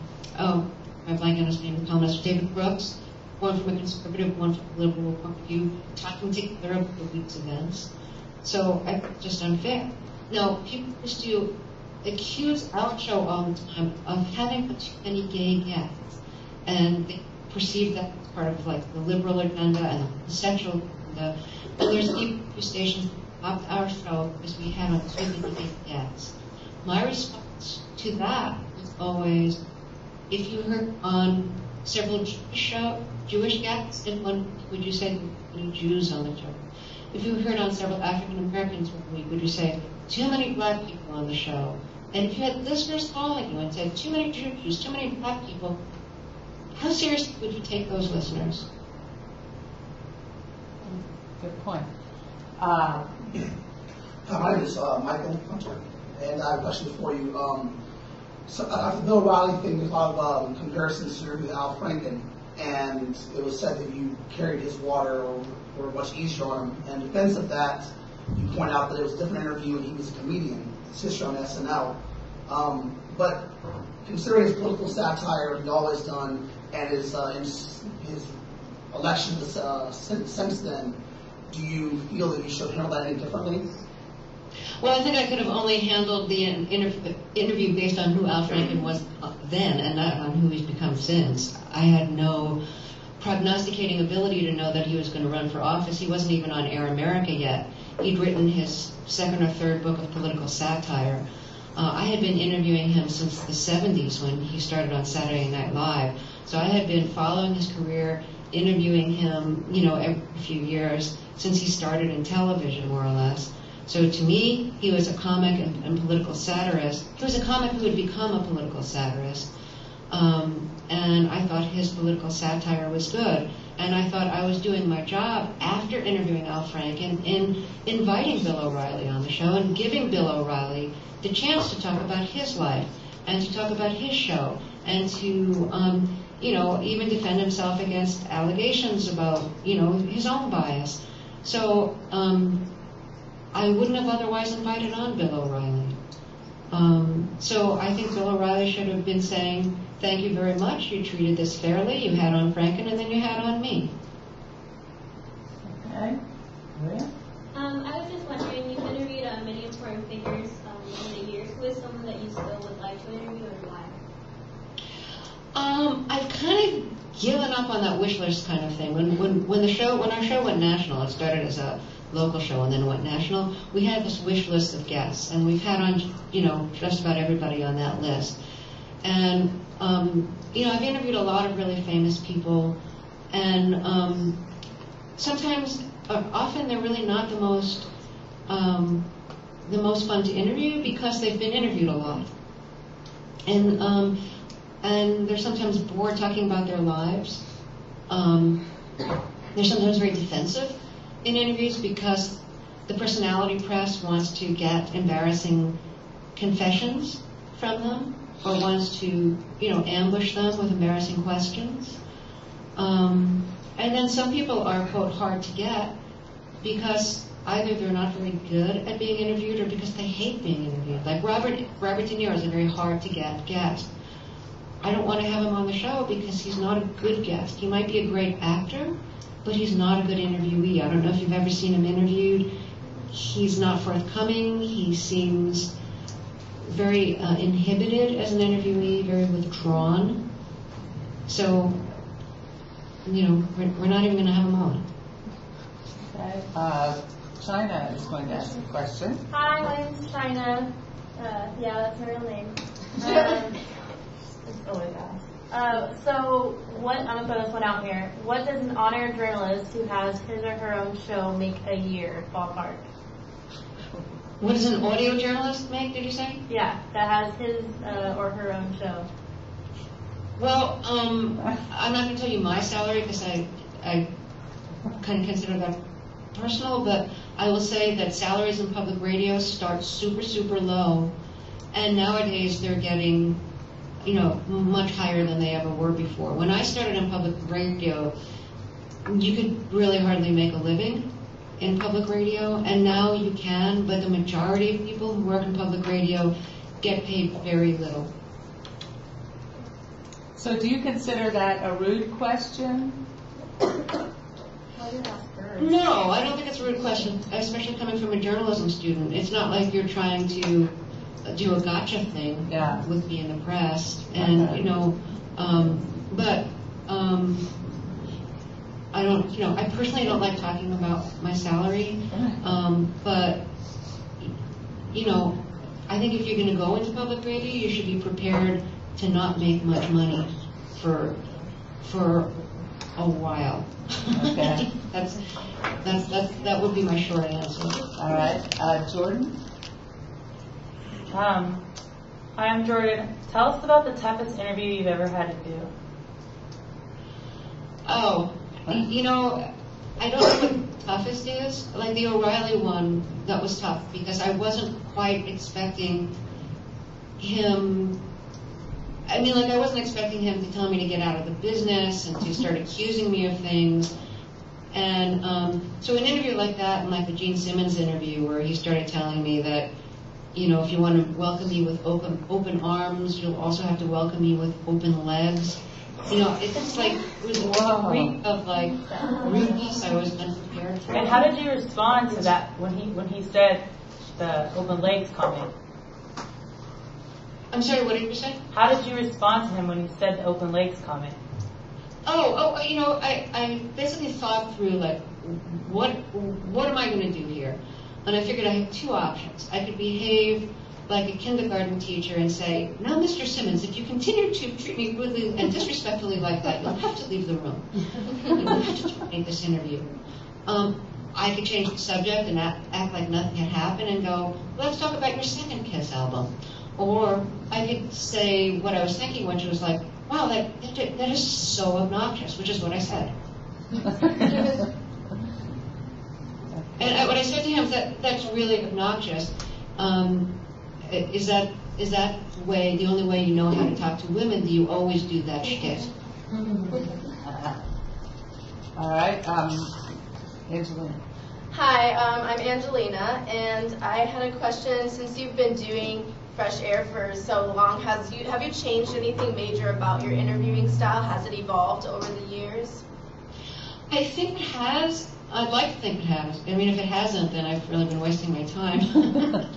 I'm blanking on his name, the columnist, David Brooks, one from a conservative, one from a liberal point of view, talking together about the week's events. So I think it's just unfair. Now, people used to accuse our show all the time of having too many gay guests, and they perceive that as part of like the liberal agenda and the sexual agenda. And there's even a few stations that opt our show because we have too many gay guests. My response to that is always, if you heard on several Jewish guests in 1 week, would you say there were Jews on the show? If you heard on several African Americans 1 week, would you say too many black people on the show? And if you had listeners calling you and said too many Jews, too many black people, how seriously would you take those listeners? Good point. My name is Michael Hunter, and I have a question for you. So after the Bill O'Reilly thing, there's a lot of comparisons to Al Franken, and it was said that you carried his water or were much easier on him. And in defense of that, you point out that it was a different interview and he was a comedian, sister on SNL. But considering his political satire he's always done, and his elections since then, do you feel that you should handle that any differently? Well, I think I could have only handled the interview based on who Al Franken was then and not on who he's become since. I had no prognosticating ability to know that he was going to run for office. He wasn't even on Air America yet. He'd written his second or third book of political satire. I had been interviewing him since the 70s when he started on Saturday Night Live. So I had been following his career, interviewing him, every few years since he started in television, more or less. So to me, he was a comic and political satirist. He was a comic who had become a political satirist. And I thought his political satire was good. And I thought I was doing my job after interviewing Al Franken in inviting Bill O'Reilly on the show and giving Bill O'Reilly the chance to talk about his life and to talk about his show and to, even defend himself against allegations about, his own bias. So I wouldn't have otherwise invited on Bill O'Reilly. So I think Bill O'Reilly should have been saying, thank you very much, you treated this fairly, you had on Franken, and then you had on me. Okay. Maria? I was just wondering, you've interviewed many important figures over the years. Who is someone that you still would like to interview and why? I've kind of given up on that wish list kind of thing. When our show went national, it started as a local show and then went national, we had this wish list of guests, and we've had on, just about everybody on that list. And, I've interviewed a lot of really famous people, and often they're really not the most fun to interview because they've been interviewed a lot. And they're sometimes bored talking about their lives. They're sometimes very defensive in interviews because the personality press wants to get embarrassing confessions from them or wants to, ambush them with embarrassing questions. And then some people are, quote, hard to get because either they're not very good at being interviewed or because they hate being interviewed. Like Robert De Niro is a very hard to get guest. I don't want to have him on the show because he's not a good guest. He might be a great actor, but he's not a good interviewee. I don't know if you've ever seen him interviewed. He's not forthcoming. He seems very inhibited as an interviewee, very withdrawn. So, we're not even going to have him on. Okay. China is going to ask a question. Hi, my name's China. That's my real name. So, I'm going to put this one out here. What does an on-air journalist who has his or her own show make a year, ballpark? What does an audio journalist make, did you say? Yeah, that has his or her own show. Well, I'm not going to tell you my salary because I kind of consider that personal, but I will say that salaries in public radio start super, super low, and nowadays they're getting, much higher than they ever were before. When I started in public radio, you could really hardly make a living in public radio, and now you can, but the majority of people who work in public radio get paid very little. So do you consider that a rude question? No, I don't think it's a rude question, especially coming from a journalism student. It's not like you're trying to do a gotcha thing with me in the press, and I don't, I personally don't like talking about my salary, but I think if you're going to go into public radio, you should be prepared to not make much money for a while. Okay. that would be my short answer. All right, Jordan. Hi, I'm Jordan. Tell us about the toughest interview you've ever had to do. Oh, I don't know what toughest is. Like the O'Reilly one, that was tough because I wasn't quite expecting him. I wasn't expecting him to tell me to get out of the business and to start accusing me of things. And so an interview like that, and like the Gene Simmons interview where he started telling me that, if you want to welcome me with open arms, you'll also have to welcome me with open legs. You know, it's like, it was a degree of like rudeness I was unprepared for. And how did you respond to that when he said the open legs comment? I'm sorry, what did you say? How did you respond to him when he said the open legs comment? You know, I basically thought through like, what am I going to do here? And I figured I had two options. I could behave like a kindergarten teacher and say, now, Mr. Simmons, if you continue to treat me rudely and disrespectfully like that, you'll have to leave the room. You'll have to terminate this interview. I could change the subject and act like nothing had happened and go, let's talk about your second Kiss album. Or I could say what I was thinking, which was like, wow, that is so obnoxious, which is what I said. And what I said to him is that's really obnoxious. Is that the only way you know how to talk to women? Do you always do that shit? All right, Angelina. Hi, I'm Angelina, and I had a question. Since you've been doing Fresh Air for so long, have you changed anything major about your interviewing style? Has it evolved over the years? I think it has. I'd like to think it has. I mean, if it hasn't, then I've really been wasting my time.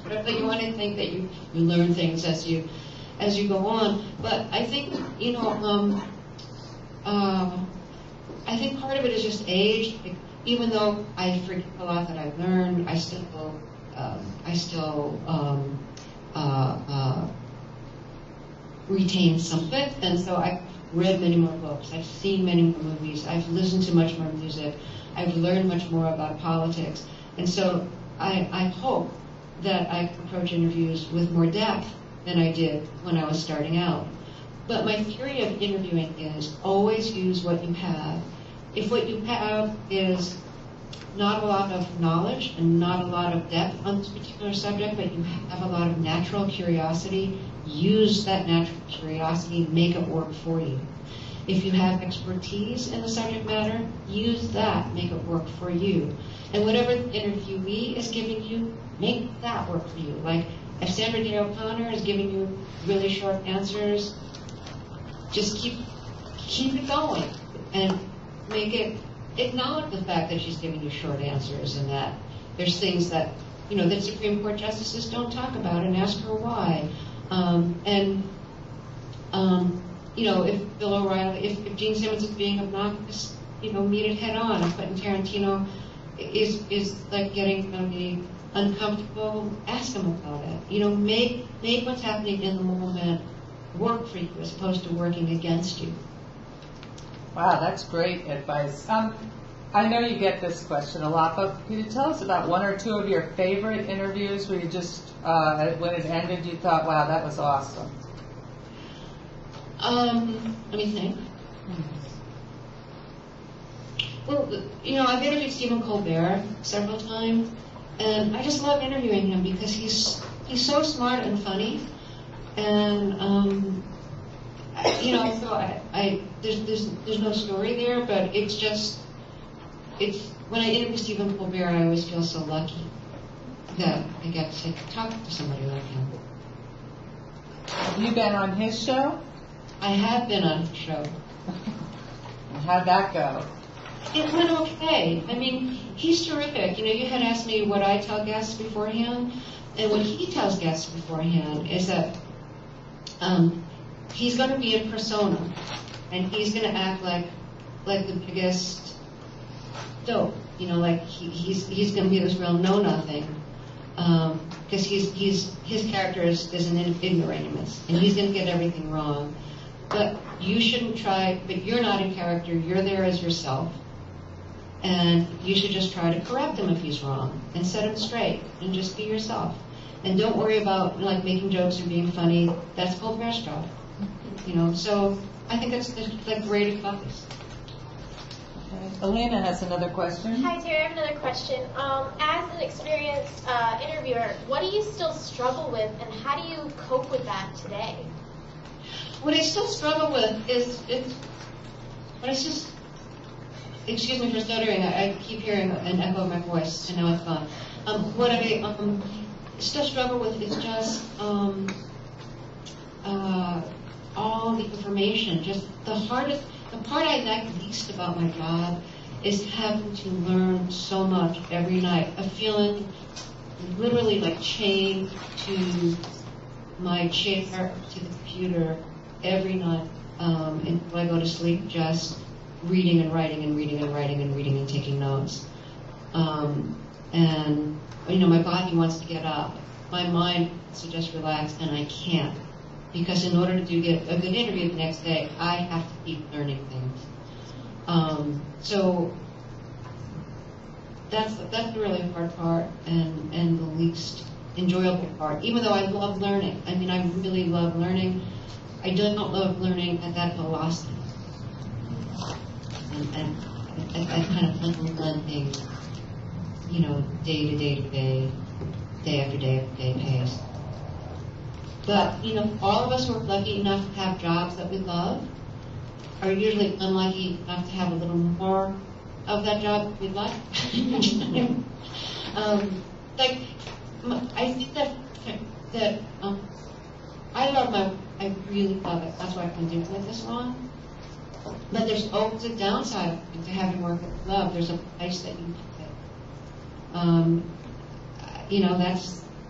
But you want to think that you learn things as you go on. But I think, you know, I think part of it is just age. Even though I forget a lot that I've learned, I still retain some of it. And so I've read many more books. I've seen many more movies. I've listened to much more music. I've learned much more about politics. And so I hope that I approach interviews with more depth than I did when I was starting out. But my theory of interviewing is always use what you have. If what you have is not a lot of knowledge and not a lot of depth on this particular subject, but you have a lot of natural curiosity, use that natural curiosity, make it work for you. If you have expertise in the subject matter, use that, make it work for you. And whatever the interviewee is giving you, make that work for you. Like, if Sandra Day O'Connor is giving you really short answers, just keep it going and acknowledge the fact that she's giving you short answers and that there's things that, you know, that Supreme Court justices don't talk about, and ask her why. You know, if Bill O'Reilly, if Gene Simmons is being obnoxious, you know, meet it head on. If Quentin Tarantino is like getting going to be uncomfortable, ask him about it. You know, make what's happening in the moment work for you as opposed to working against you. Wow, that's great advice. I know you get this question a lot, but can you tell us about one or two of your favorite interviews where you just, when it ended, you thought, wow, that was awesome? Let me think. Well, you know, I've interviewed Stephen Colbert several times, and I just love interviewing him because he's so smart and funny, and you know, so there's no story there, but it's when I interview Stephen Colbert, I always feel so lucky that I get to talk to somebody like him. Have you been on his show? I have been on his show. How'd that go? It went okay. I mean, he's terrific. You know, you had asked me what I tell guests beforehand, and what he tells guests beforehand is that he's going to be in persona, and he's going to act like the biggest dope. You know, like he's going to be this real know-nothing, because his character is an ignoramus, and he's going to get everything wrong. But you shouldn't try. But you're not in character. You're there as yourself, and you should just try to correct him if he's wrong and set him straight, and just be yourself. And don't worry about like making jokes or being funny. That's Colbert's job. You know. So I think that's like great advice. Elena has another question. Hi, Terry. I have another question. As an experienced interviewer, what do you still struggle with, and how do you cope with that today? What I still struggle with is excuse me for stuttering. I keep hearing an echo of my voice, and now it's gone. What I still struggle with is just all the information. Just the part I like least about my job is having to learn so much every night. A feeling literally like chained to my chair, to the computer every night until I go to sleep, just reading and writing and reading and writing and reading and taking notes. And my body wants to get up. My mind wants to just relax, and I can't. Because in order to get a good interview the next day, I have to keep learning things. So that's the really hard part and the least enjoyable part, even though I love learning. I mean, I really love learning. I don't love learning at that velocity. And I kind of unlearn things, day to day to day, day after day after day pace. But, all of us who are lucky enough to have jobs that we love are usually unlucky enough to have a little more of that job that we like. I think that I really love it. That's why I've been doing it this long. But there's always a downside to having work that you love. There's a price that you pay.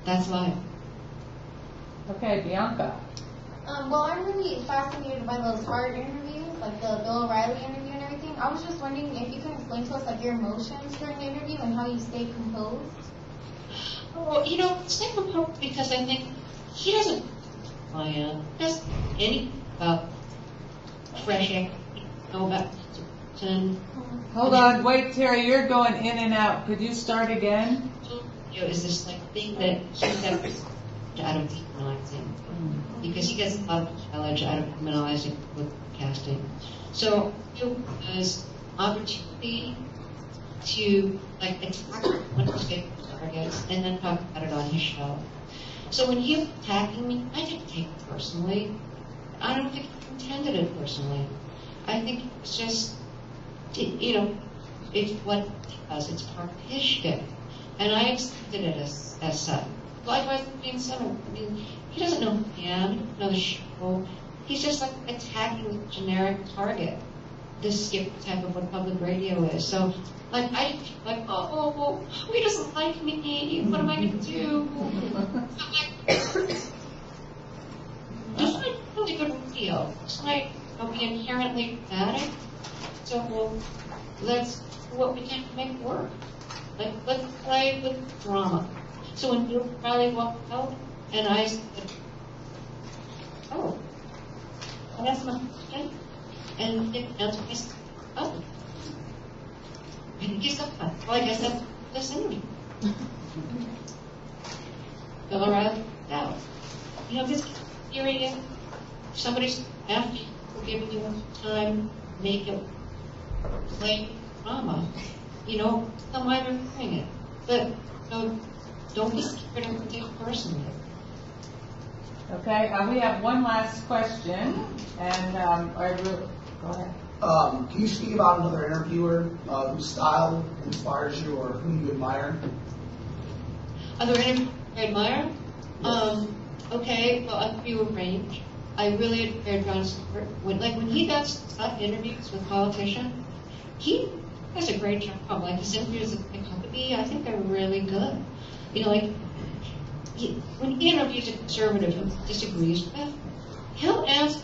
That's life. Okay, Bianca. Well, I'm really fascinated by those hard interviews, like the Bill O'Reilly interview and everything. I was just wondering if you can explain to us like your emotions during the interview and how you stay composed. Well, stay composed because I think he doesn't any about fresh air, about Hold on, wait, Terry, you're going in and out. Could you start again? Is this like thing that he gets out of decriminalizing because he gets a lot of mileage out of criminalizing with casting. So it was opportunity to attack one of his favorite targets and then talk about it on his show. So when he was attacking me, I didn't take it personally. I don't think he intended it personally. I think it's just, it's what he does. It's part of his shtick. And I accepted it as such. Likewise with being Center. I mean, he doesn't know the band, he doesn't know the show. He's just attacking the generic target. This skip type of what public radio is. So, I he doesn't like me. What am I going to do? Just like really good radio. It's like be inherently dramatic. So that's what we can make work. Let's play with drama. So when Bill O'Reilly walked out, and I said, "Oh, that's my friend," and it answered me, "Oh." And he's got that. Well, I guess that's this interview. Bill O'Reilly out. Just hearing somebody's after you, giving you time, make it play drama. Some why they're doing it. But don't be scared of take it personally. Okay, we have one last question, and go ahead. Can you speak about another interviewer whose style inspires you or whom you admire? Other interviewers I admire? Okay, well, I'll give you a range. I really admire John Stewart. When he does tough interviews with politicians, he does a great job. His interviews with Huckabee, I think they're really good. When he interviews a conservative who he disagrees with, he'll ask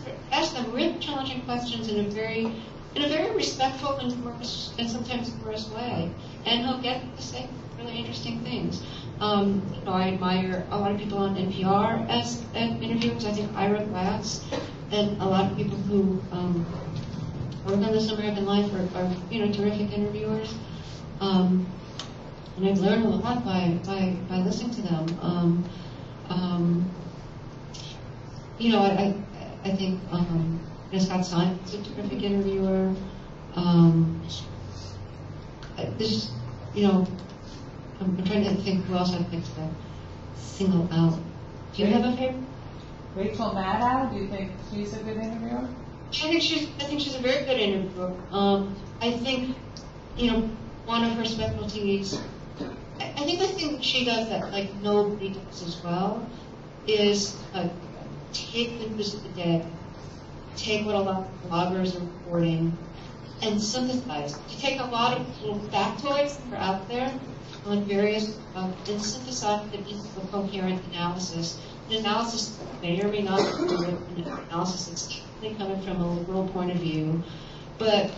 them really challenging questions in a very respectful and sometimes humorous way, and he'll get to say really interesting things. I admire a lot of people on NPR as interviewers. I think Ira Glass and a lot of people who work on This American Life are terrific interviewers. And I've learned a lot by listening to them. I think Scott Simon is a terrific interviewer. I'm trying to think who else I picked to single out. Do you have a favorite? Rachel Maddow, do you think she's a good interviewer? I think she's a very good interviewer. I think, one of her specialties, I think the thing that she does that nobody does as well is take the news of the day take what a lot of bloggers are reporting and synthesize. You take a lot of little factoids that are out there on various, and synthesize it into a coherent analysis. An analysis may or may not be an analysis that's typically coming from a liberal point of view, but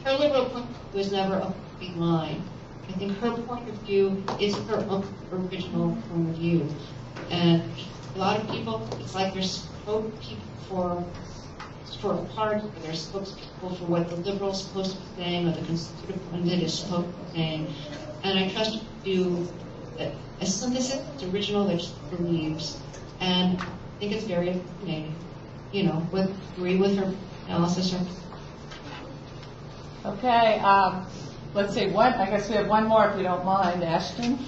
her liberal point of view was never a complete line. I think her point of view is her own original point of view. And a lot of people, it's like they're spokespeople for a party, or they're spokespeople for what the liberal is supposed to be saying, or the conservative pundit is supposed to be saying. And I trust you to do a synthesis that's original, that she believes. And I think it's very fascinating. You know, agree with her analysis. Okay, let's see, I guess we have one more if you don't mind, Ashton.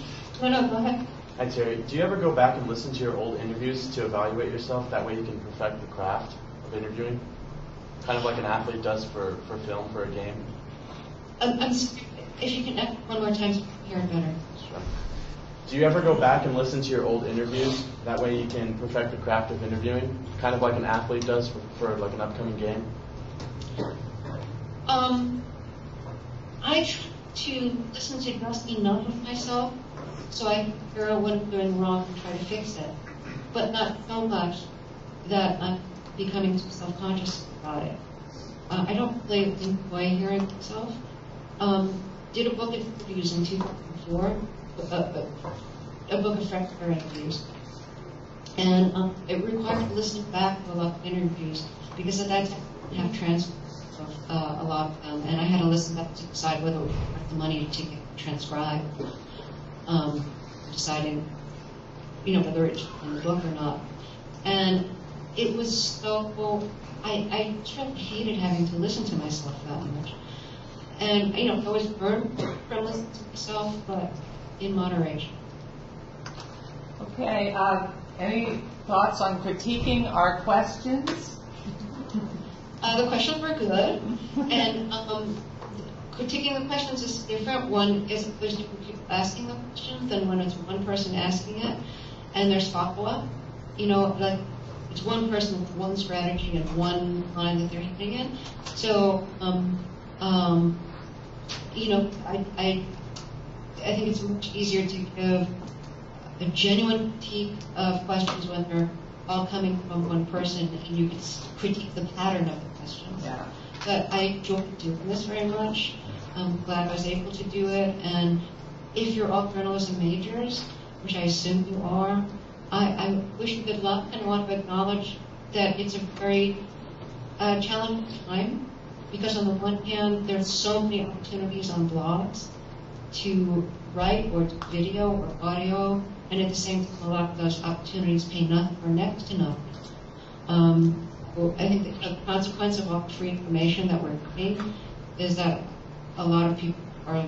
No, go ahead. Hi, Terry. Do you ever go back and listen to your old interviews to evaluate yourself? That way you can perfect the craft of interviewing? Kind of like an athlete does for film, for a game? If you can ask one more time, hear it better. Sure. Do you ever go back and listen to your old interviews? That way you can perfect the craft of interviewing? Kind of like an athlete does for like an upcoming game? I try to listen to just enough of myself so I figure out what I'm doing wrong and try to fix it. But not so much that I'm becoming too self-conscious about it. I don't really enjoy hearing myself. Did a book of interviews in 2004, a book of fresh air interviews. And it required listening back to a lot of interviews because at that time I didn't have transcripts of a lot of them, and I had to listen back to decide whether it was worth the money to get transcribed, deciding, whether it's in the book or not. And it was so, I sort of hated having to listen to myself that much. And, I was burned from listening to myself, but in moderation. Okay, any thoughts on critiquing our questions? The questions were good, and critiquing the questions is different. One is there's different people asking the questions than when it's one person asking it, and there's follow-up. Like it's one person with one strategy and one line that they're hitting in. So, I think it's much easier to give a genuine critique of questions when they're all coming from one person, and you can critique the pattern of the questions. Yeah. But I enjoy doing this very much. I'm glad I was able to do it. And if you're all journalism majors, which I assume you are, I wish you good luck, and I want to acknowledge that it's a very challenging time, because on the one hand, there's so many opportunities on blogs to write or to video or audio, and at the same time, a lot of those opportunities pay nothing or next to nothing. I think the consequence of all the free information that we're getting is that a lot of people are,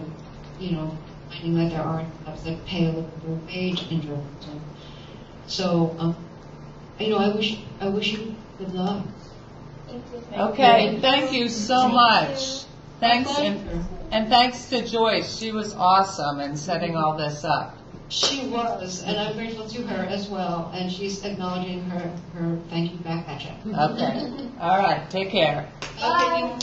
finding that there aren't jobs that pay a livable wage in journalism. So, I wish you good luck. Thank you. Okay, thank you so much. Thanks, and thanks to Joyce. She was awesome in setting all this up. She was, and I'm grateful to her as well, and she's acknowledging her thank you back at you. Okay. All right, take care. Bye.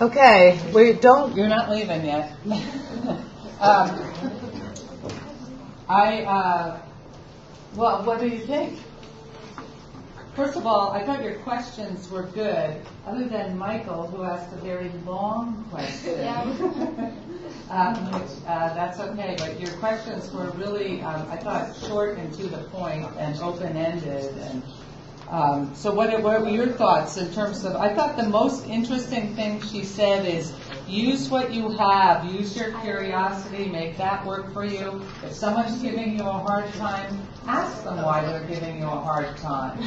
Okay, you're not leaving yet. Well, what do you think? First of all, I thought your questions were good, other than Michael, who asked a very long question. That's okay, but your questions were really, I thought, short and to the point and open-ended. And so what were your thoughts in terms of, I thought the most interesting thing she said is, use what you have, use your curiosity, make that work for you. If someone's giving you a hard time, ask them why they're giving you a hard time.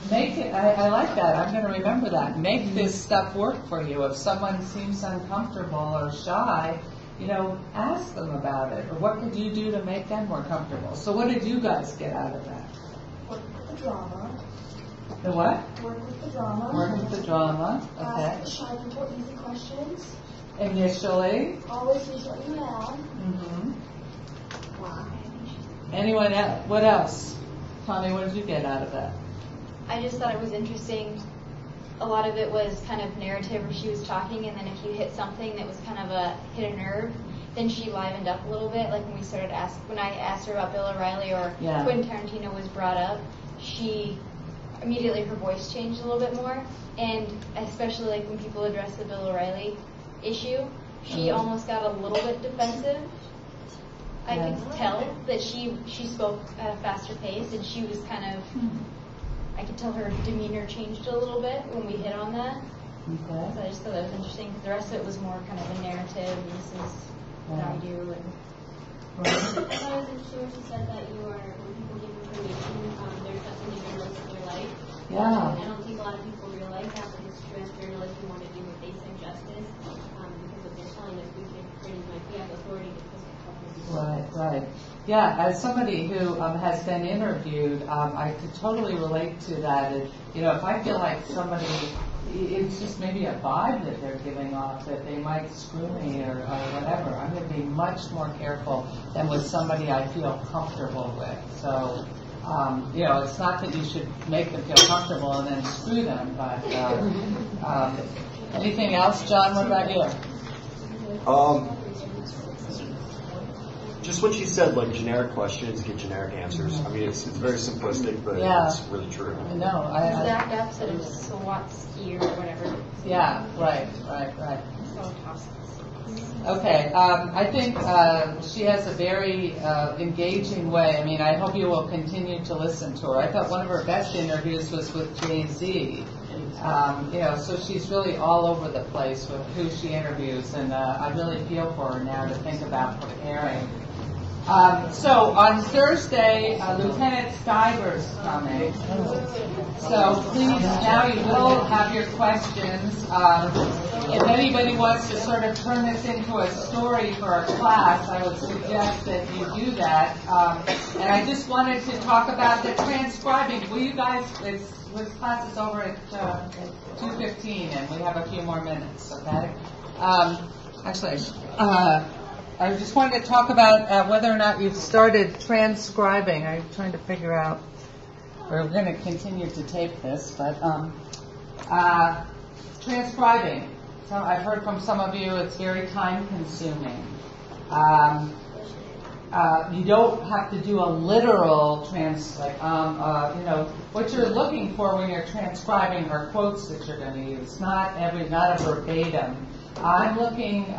Make it, I like that, I'm going to remember that. Make this stuff work for you. If someone seems uncomfortable or shy, ask them about it. Or what could you do to make them more comfortable? So what did you guys get out of that? Work with the drama. The what? Work with the drama. Work with the drama, okay. Ask the shy people easy questions. Initially. Always use what you have. Mm-hmm. Why? Anyone else? What else? Tommy, what did you get out of that? I just thought it was interesting. A lot of it was kind of narrative where she was talking, and then if you hit something that was kind of hit a nerve, then she livened up a little bit. Like when when I asked her about Bill O'Reilly or Quentin Tarantino was brought up, she immediately, her voice changed a little bit more. And especially like when people address the Bill O'Reilly issue, she almost got a little bit defensive. I could tell that she spoke at a faster pace, and she was kind of, I could tell her demeanor changed a little bit when we hit on that. Okay. So I just thought that was interesting, because the rest of it was more kind of a narrative, and this is what I do. And I thought it was interesting when she said that when people give information, there's something to the rest of their life. Yeah. I don't think a lot of people realize that, but history as journalists, we want to do what they say justice, because what they're telling us, we think critics might be have authority to twist it. Right. Yeah, as somebody who has been interviewed, I could totally relate to that. And, if I feel like somebody, it's just maybe a vibe that they're giving off that they might screw me or whatever, I'm going to be much more careful than with somebody I feel comfortable with. So, it's not that you should make them feel comfortable and then screw them, but anything else, John? What about you? Just what she said, like generic questions get generic answers. I mean, it's very simplistic, but it's really true. No, Exact opposite of SWAT-ski or whatever. Yeah, right. So tough. Okay, I think she has a very engaging way. I mean, I hope you will continue to listen to her. I thought one of her best interviews was with Jay-Z. So she's really all over the place with who she interviews, and I really feel for her now to think about preparing. So on Thursday, Lieutenant Stiver's coming. So please, now you will have your questions. If anybody wants to sort of turn this into a story for a class, I would suggest that you do that. And I just wanted to talk about the transcribing. Will you guys, this class is over at 2:15, and we have a few more minutes, okay? I just wanted to talk about whether or not you've started transcribing. I'm trying to figure out. We're going to continue to tape this, but transcribing. So I've heard from some of you it's very time-consuming. You don't have to do a literal what you're looking for when you're transcribing are quotes that you're going to use, not a verbatim. I'm looking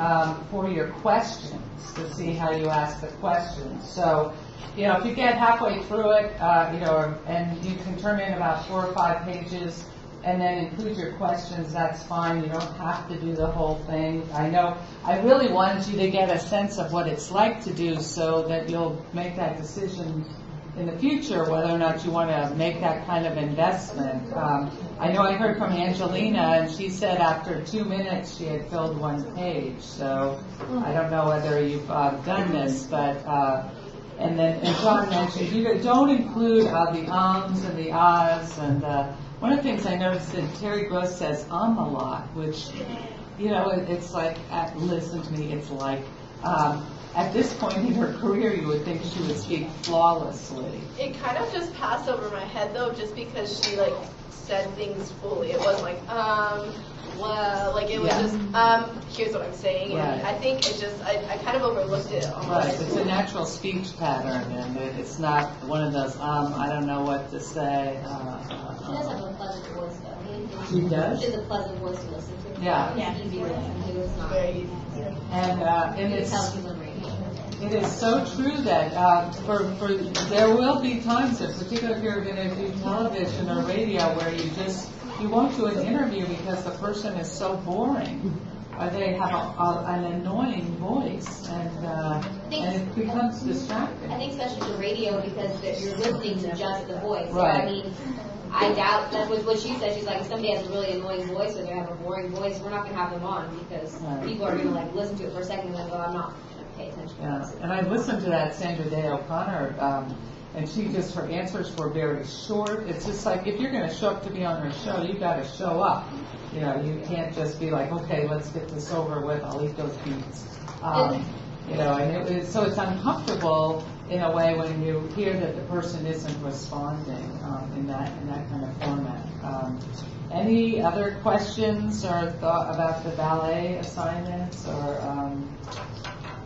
for your questions to see how you ask the questions. So, if you get halfway through it, and you can turn in about 4 or 5 pages and then include your questions, that's fine. You don't have to do the whole thing. I know I really wanted you to get a sense of what it's like to do so that you'll make that decision in the future whether or not you want to make that kind of investment. I know I heard from Angelina, and she said after 2 minutes she had filled 1 page. So I don't know whether you've done this, but and John mentioned you don't include the ums and the ahs, and one of the things I noticed that Terry Gross says a lot, which it's like listen to me, it's like. At this point in her career, you would think she would speak flawlessly. It kind of just passed over my head, though, just because she, said things fully. It wasn't it was just, here's what I'm saying. Right. And I think it just, I kind of overlooked it almost. Right, it's a natural speech pattern, and it's not one of those, I don't know what to say. She does have a pleasant voice, though. She does? She has a pleasant voice to listen to. Yeah. It's easy to listen to. It's not Very easy. And it's how she's on radio. It is so true that there will be times, particularly if you're going to do television or radio, where you won't do an interview because the person is so boring, or they have an annoying voice, and it becomes distracting. I think especially the radio, because you're listening to just the voice. Right. So, I mean, I doubt that was what she said. She's like, if somebody has a really annoying voice or they have a boring voice, we're not going to have them on because people are going to listen to it for a second and then go, I'm not going to pay attention. Yeah, and I listened to that Sandra Day O'Connor, and her answers were very short. It's just like, if you're going to show up to be on her show, you've got to show up. You can't just be like, okay, let's get this over with. I'll eat those beans. So it's uncomfortable in a way when you hear that the person isn't responding in that kind of format. Any other questions or thought about the ballet assignments, or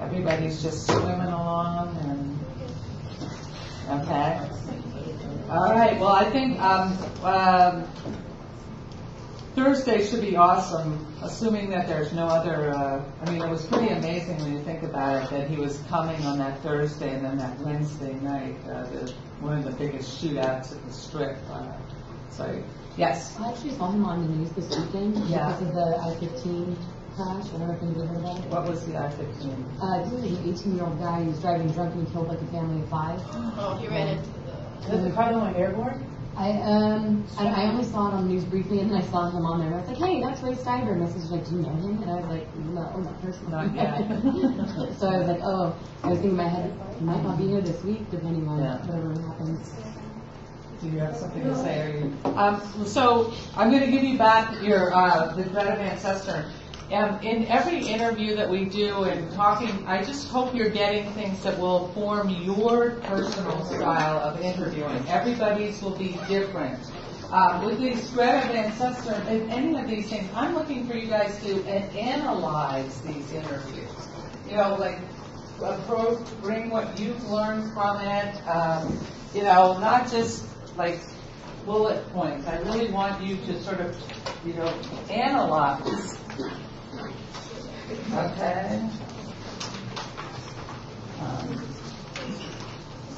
everybody's just swimming along? And okay. All right. Well, I think Thursday should be awesome, assuming that there's no other, I mean, it was pretty amazing when you think about it, that he was coming on that Thursday and then that Wednesday night, one of the biggest shootouts at the Strip. So, yes? I actually saw him on the news this weekend because of the I-15 crash. I don't know if you've heard about it. What was the I-15? This is like an 18-year-old guy who was driving drunk and killed like a family of 5. Oh, he ran into Is the car that went airborne? I only saw it on the news briefly, and then I saw him on there, and I was like, hey, that's Ray Steiger. And this is like, do you know him? And I was like, no, not personally. Not yet. So I was like, oh, I was thinking in my head, he might not be here this week, depending on whatever happens. Do you have something to say? Or you, so I'm going to give you back your the Greta Van Susteren. In every interview that we do and talking, I just hope you're getting things that will form your personal style of interviewing. Everybody's will be different. With these Greta Van Susteren and any of these things, I'm looking for you guys to analyze these interviews. You know, like approach, bring what you've learned from it. You know, not just like bullet points. I really want you to sort of, you know, analyze. Okay.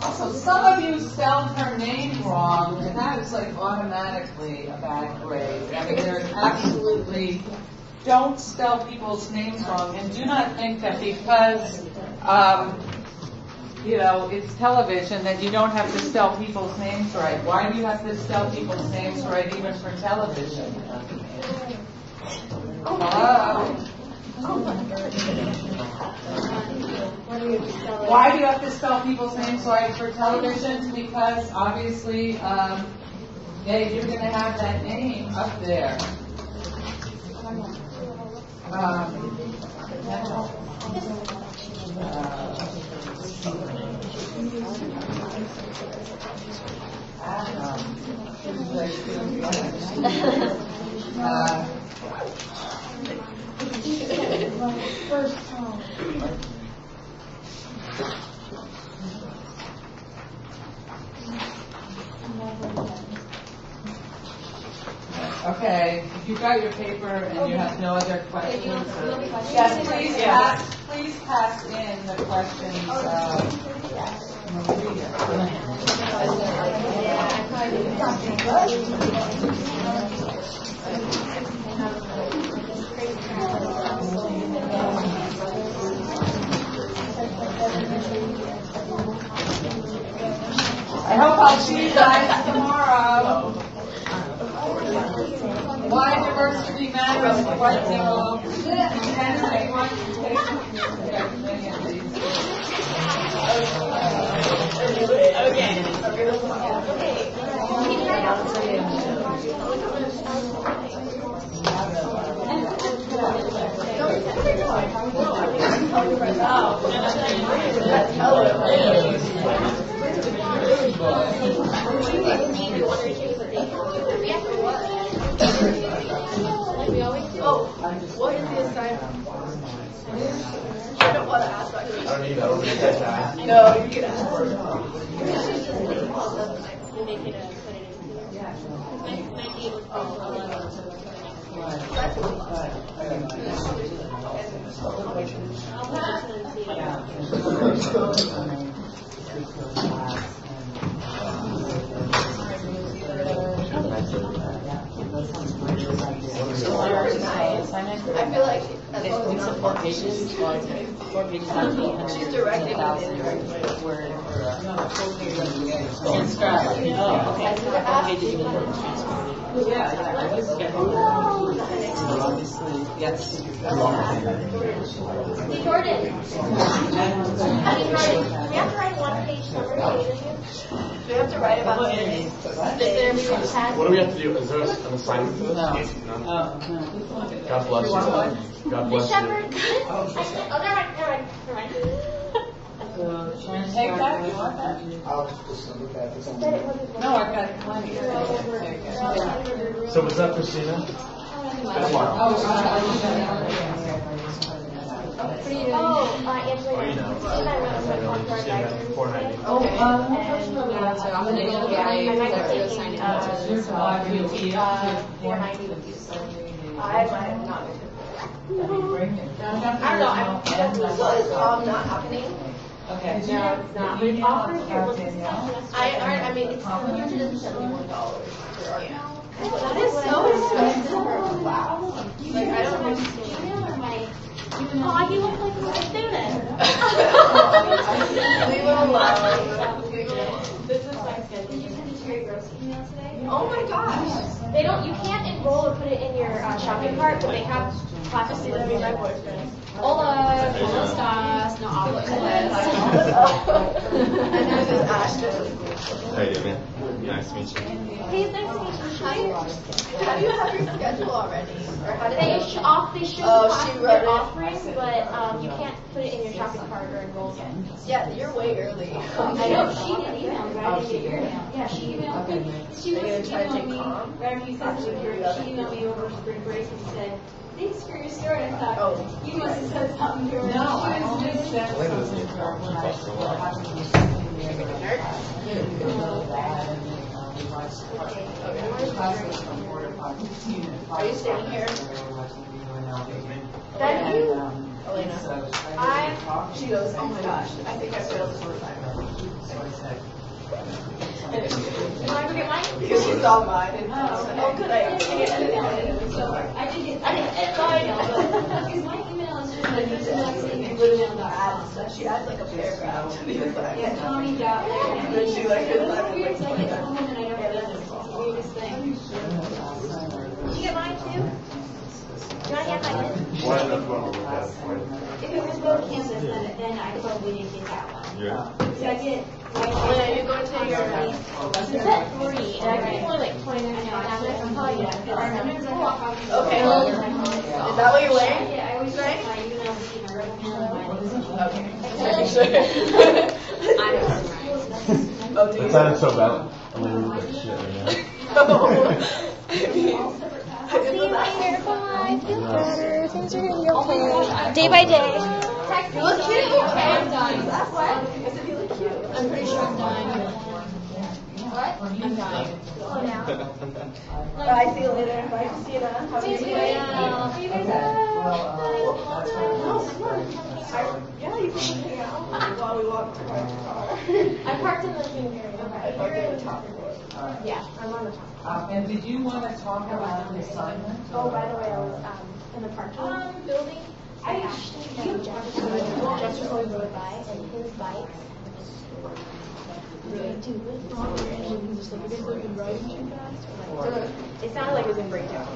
Also, some of you spelled her name wrong, and that is like automatically a bad grade. I mean, there's absolutely, don't spell people's names wrong, and do not think that because, you know, it's television that you don't have to spell people's names right. Why do you have to spell people's names right even for television? Hello? Why do you have to spell people's names right for television? Because obviously, you're going to have that name up there. First time. Okay, if you've got your paper and you have no other questions, yes, please pass in the questions. I hope I'll see you guys tomorrow. Why diversity matters, white zero. What is the assignment? I don't want to ask that question. I don't need that. No, you can ask. I feel like if we support pages, 4 pages on 800. She's directing and indirecting. Word. Transcribe. Oh, okay. 4 pages. Yes. Hey, Jordan. We have to write 1 page summary. Do we have to write about this? What do we have to do? Is there an assignment for this? No. God bless you. God bless you. Shepherd. Oh, never mind. Take that, you want that? I'll just look at this. No, I've got plenty. So was that Christina? Not happening. Okay. No, it's not. But it's offered here. What's this stuff? I mean, it's $171 for our That is so expensive for a class. Like, I don't understand. Oh, you look like a student. Leave it alone. This is my schedule. Did you send it to your gross email today? Oh my gosh. They don't. You can't enroll or put it in your shopping cart, but they have classes to be my boyfriend. Hola, ¿cómo estás? No hablo inglés. And this is Ashton. How you doing, man? Nice to meet you. Hey, it's nice to meet you. How do you have your schedule already? Or how did They they show she the wrote classes it. they're offering, but you can't put it in your shopping cart or enroll yet. Yeah, you're way early. I know, she did email me, but I didn't get your email. Yeah, she emailed me. She was emailing me, right after you said she emailed me over spring break and said, thanks for your story. I thought, you must have said something to her. No, I only said something to her when I was having to Are you staying here? Thank you. Elena. She goes, oh my gosh, I think I failed this first time. Did I forget mine? Because she saw mine and oh good, I didn't get it. So I didn't get mine, because my email is just like this next thing you put in the ads. She adds like a paragraph to the inside. Yeah, Tommy got it. And then she like couldn't let me It's like it's home and I don't get it. It's the weirdest thing. Did you get mine too? Do you want to get mine? If it was both campus, then I probably didn't get that one. Yeah. So I get. Elena, you're going to your It's at 3, and I get only like 20 minutes. I'm probably yeah. Okay. Is that what you're wearing? Yeah, I always wear my UNLV and my Okay. Oh, do you? It sounded so bad. I'm gonna look like shit right now. See you later. Bye. Feel better. Things are gonna be okay. Day by day. You look cute. I'm dying. What? I said you look cute. I'm pretty sure I'm dying. What? I'm dying. Oh, now. Bye. See you later. Bye, Christina. Have a good day. Yeah, you can hang out while we walk to our car. I parked in the living area. I parked in the top floor. Yeah, I'm on the top. And did you want to talk about the assignment? Oh, by the way, I was in the parking building. I actually just rode by, and his bike really too good. It sounded like it was in breakdown. I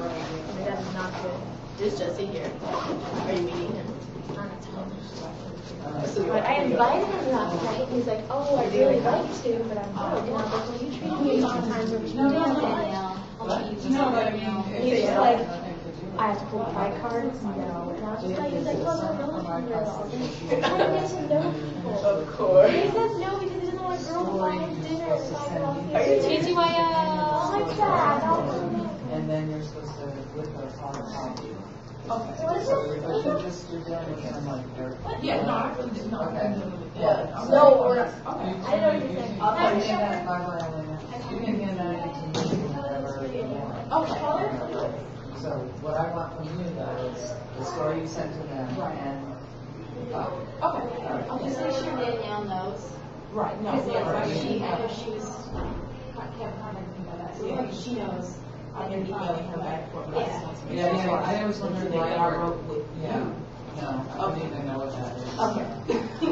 mean, that is not good. Is Jesse here? Are you meeting him? But I invited him last night, and he's like, "Oh, I'd really like to, but I'm broke." And I was like, "Well, you treat me sometimes when you do Danielle. I'll let you just And he's just like, "I have to pull a pride card." No. And I was just like, "He's like, oh, no, no, no." I get to know people. Of course. He says no because he doesn't want a girl to buy him dinner. So I go, Are you TTYL. Oh, my God. And then you're supposed to look at a song. Okay. What is So it? you're just you're doing it kind of like there. Yeah, no, Okay. Yeah. No, we're not. I didn't know what you said. I'll tell you that. Bye-bye, Elena. You can get that into me whatever you want. Okay. So what I want from you though is the story you sent to them and. Okay. Just make sure Danielle knows. Right. No. Because she was kept commenting about that. So she knows. I'm going to be emailing her back for Yeah. I always wondered why I wrote. Yeah. No. I don't even know what that is. Okay.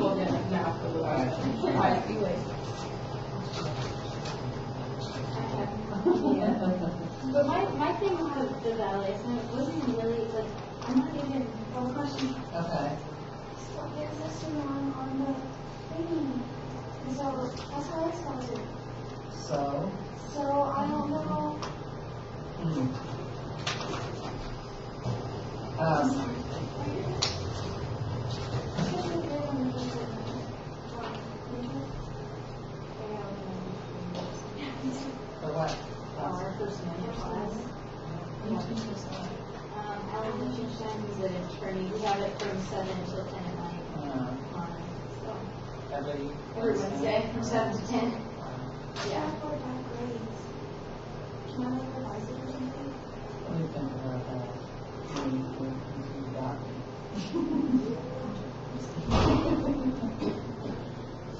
Well then, now for the Alright. Alright, see you later. But my thing with the valet assignment wasn't really like I'm not even one question. Okay. So there's this one on the thing. And so that's how I started. So. So I don't know. our first manager class. Alan Lichtenstein, who's an attorney. We have it from 7 until 10 at night. So every Wednesday from 7 to 10. Yeah. Can I revise it or something? What do you think about that?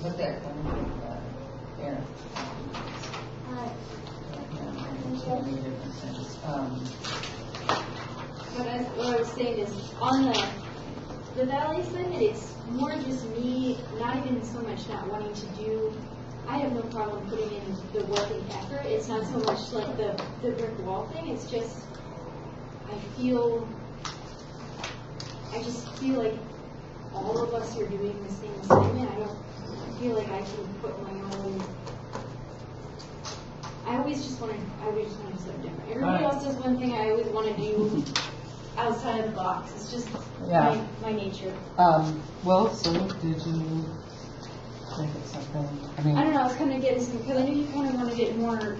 But there, here. What I was saying is, on the valet assignment, it's more just me, not even so much not wanting to do. I have no problem putting in the work and effort. It's not so much like the brick wall thing. It's just I just feel like all of us are doing the same assignment. I feel like I can put my own. I always just want to do something different. Everybody else does one thing. I always want to do outside of the box. It's just my nature. Wilson, did you think of something? I don't know. I was kind of getting some because I know you kind of wanted it more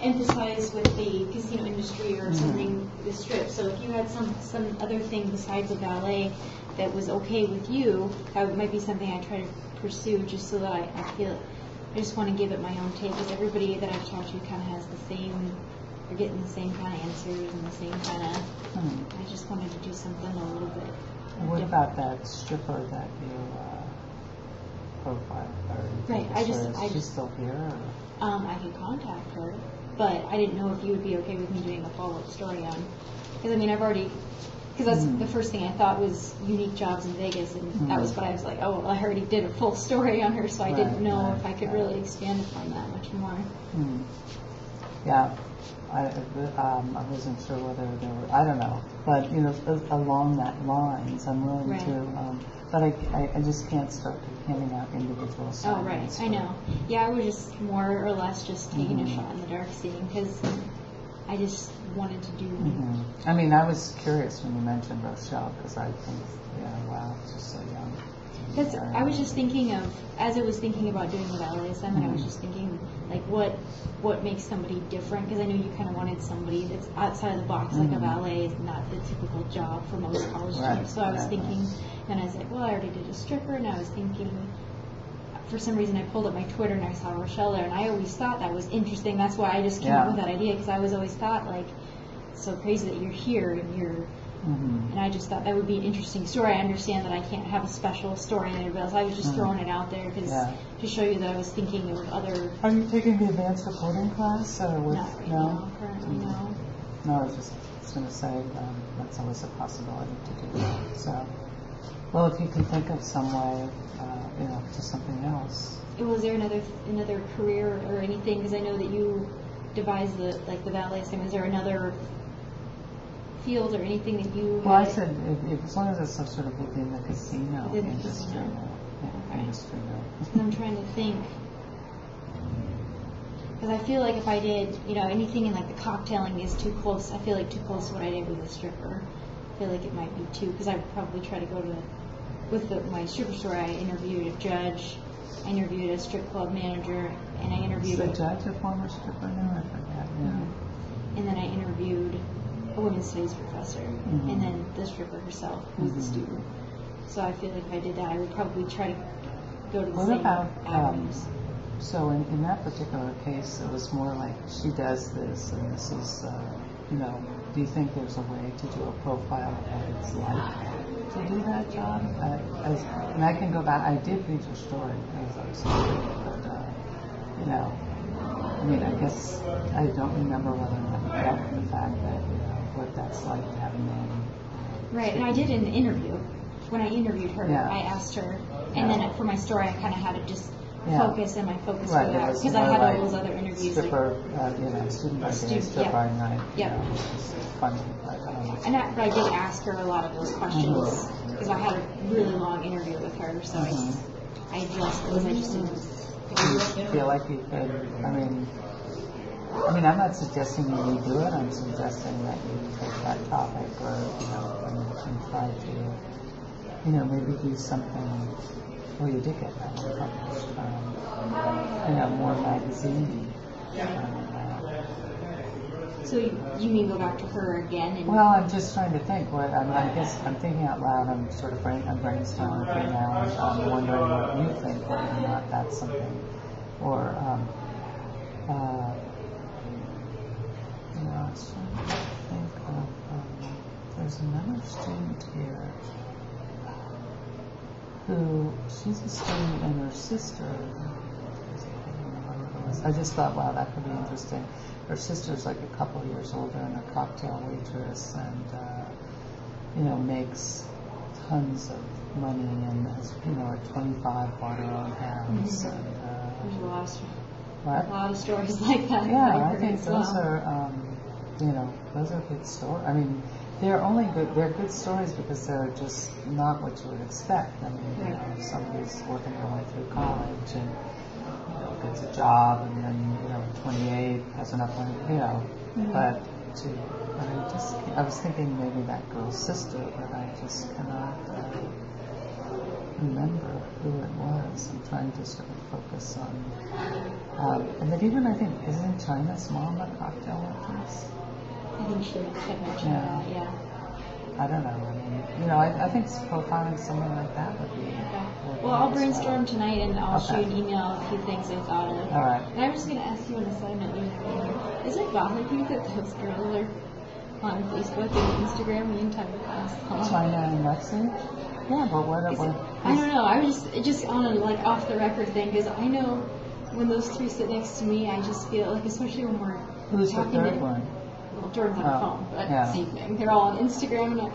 emphasized with the casino industry or something. The strip. So if you had some other thing besides a ballet that was okay with you, that might be something I try to pursue, just so that I feel. I just want to give it my own take, because everybody that I've talked to kind of has the same. They're getting the same kind of answers and the same kind of. I just wanted to do something a little bit. What about that stripper that you profiled? Right. Is she still here? I could contact her, but I didn't know if you would be okay with me doing a follow-up story on. Because I mean, I've already. Because that's the first thing I thought was unique jobs in Vegas, and that was what I was like, oh, well, I already did a full story on her, so I didn't know if I could really expand upon that much more. Yeah, I wasn't sure whether there were, I don't know, but along that lines, I'm willing to, but I just can't start handing out individual assignments. Oh, right, I know. Yeah, I was just more or less just taking a shot in the dark, seeing, because I just wanted to do. I mean, I was curious when you mentioned Rochelle, because I think, wow, just so young. Because I was just thinking of, as I was thinking about doing the ballet assignment, I was just thinking, like, what makes somebody different? Because I know you kind of wanted somebody that's outside of the box, like a ballet is not the typical job for most college students. So I was thinking, and I was like, well, I already did a stripper, and I was thinking, for some reason I pulled up my Twitter and I saw Rochelle there, and I always thought that was interesting. That's why I just came up with that idea, because I was always thought, like, it's so crazy that you're here and you're. And I just thought that would be an interesting story. I understand that I can't have a special story in it, but I was just throwing it out there because to show you that I was thinking of other. Are you taking the advanced reporting class? Or with, not right now, currently, no. No, I was just going to say that's always a possibility to do that. So, well, if you can think of some way, to something else. Was there another career or anything? Because I know that you devised the ballet thing. Was there another field or anything that you? Well, I said as long as it's some sort of within the casino industry. I'm trying to think, because I feel like if I did, anything in like the cocktailing is too close. I feel like too close to what I did with a stripper. I feel like it might be too, because I would probably try to go to, my stripper story. I interviewed a judge, I interviewed a strip club manager, and I interviewed a judge, a former stripper. No, I forgot. And then I interviewed a women's studies professor, and then the stripper herself, who was the student. So I feel like if I did that, I would probably try to go to the same avenues. So in that particular case, it was more like she does this, and this is, do you think there's a way to do a profile of what it's like to do that job? And I can go back, I did read your story, as I was saying, but, I mean, I guess I don't remember whether or not you dealt with the fact that, what that's like to have a man. Right, and I did in the interview. When I interviewed her, I asked her, and then for my story, I kind of had to just focus, and my focus was out, because I had all those other interviews. Stripper, student by day, stripper by night. It's funny, but I did ask her a lot of those questions, because I had a really long interview with her, so I addressed those. I just didn't. Do you feel like you could, I mean, I'm not suggesting you redo it. I'm suggesting that you take that topic or, and try to, maybe do something. Well, you did get that one published. More magazine. So you mean go back to her again? And Well, I'm just trying to think. What I guess I'm thinking out loud. I'm sort of I'm brainstorming right now, and I'm wondering what you think, whether or not that's something, or you know, I was trying to think of. There's another student here who she's a student, and her sister. I just thought, wow, that could be interesting. Her sister's like a couple years older and a cocktail waitress, and you know, makes tons of money, and has, you know, at 25 bought her own house. And, there's a lot of what? A lot of stories like that. Yeah, I think those are, you know, those are good stories. I mean, they're good stories because they're just not what you would expect. I mean, you know, somebody's working their way through college and, you know, gets a job, and then, you know, 28 has enough money, you know, but I was thinking maybe that girl's sister, but I just cannot remember who it was. I'm trying to sort of focus on, and then even I think, isn't China's mom a cocktail waitress? I think she had mentioned that, yeah. I don't know. I mean, you know, I think profiling someone like that would be. Well, I'll brainstorm tonight, and I'll shoot an email of a few things I thought of. All right. And I'm just going to ask you on a side note. Is it bothering you that those girls are on Facebook and Instagram the entire class? China and Lexi? Yeah, but what? I don't know. I was just on a like off the record thing, because I know when those three sit next to me, I just feel like, especially when we're Who's the talking third one? Well, Jordan's on the phone, but same thing. They're all on Instagram, and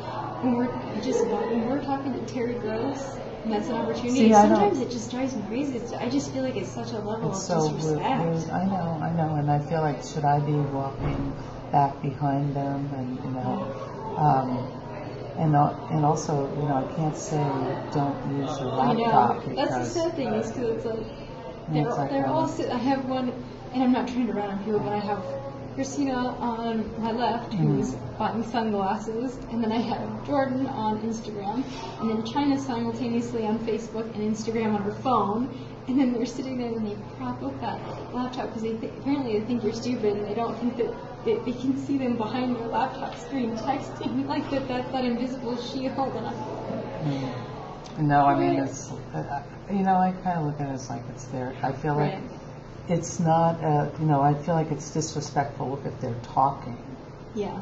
when we're talking to Terry Gross, and that's an opportunity. Sometimes it just drives me crazy. I just feel like it's such a level of disrespect. I know, and I feel like, should I be walking back behind them, and you know, and also, you know, I can't say don't use your laptop. Because that's the sad thing, is because it's like they're all. I have one, and I'm not trying to rat on people, but I have Christina on my left, who's buying sunglasses, and then I have Jordan on Instagram, and then China simultaneously on Facebook and Instagram on her phone, and then they're sitting there and they prop up that laptop because apparently they think you're stupid, and they don't think that they can see them behind their laptop screen texting, like that invisible shield. And No, I mean, it's, you know, I kind of look at it as like it's there. I feel like it's not, you know, I feel like it's disrespectful if they're talking. Yeah.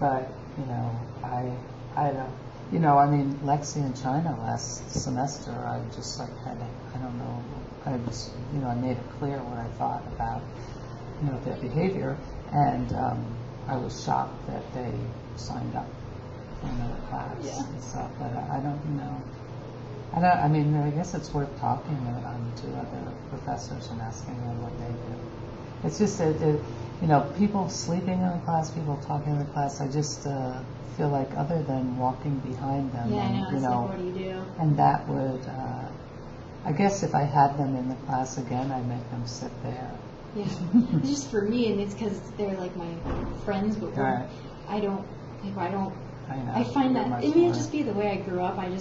But, you know, I don't, you know, I mean, Lexi in China last semester, I just like kind of, I don't know, I was, you know, I made it clear what I thought about, you know, their behavior, and I was shocked that they signed up for another class and stuff, but I don't know. I mean, I guess it's worth talking to other professors and asking them what they do. It's just that, you know, people sleeping in the class, people talking in the class, I just feel like other than walking behind them, you know, what do you do? And that would, I guess if I had them in the class again, I'd make them sit there. Yeah, it's just for me, and it's because they're like my friends, but I don't, I find that, it may just be the way I grew up, I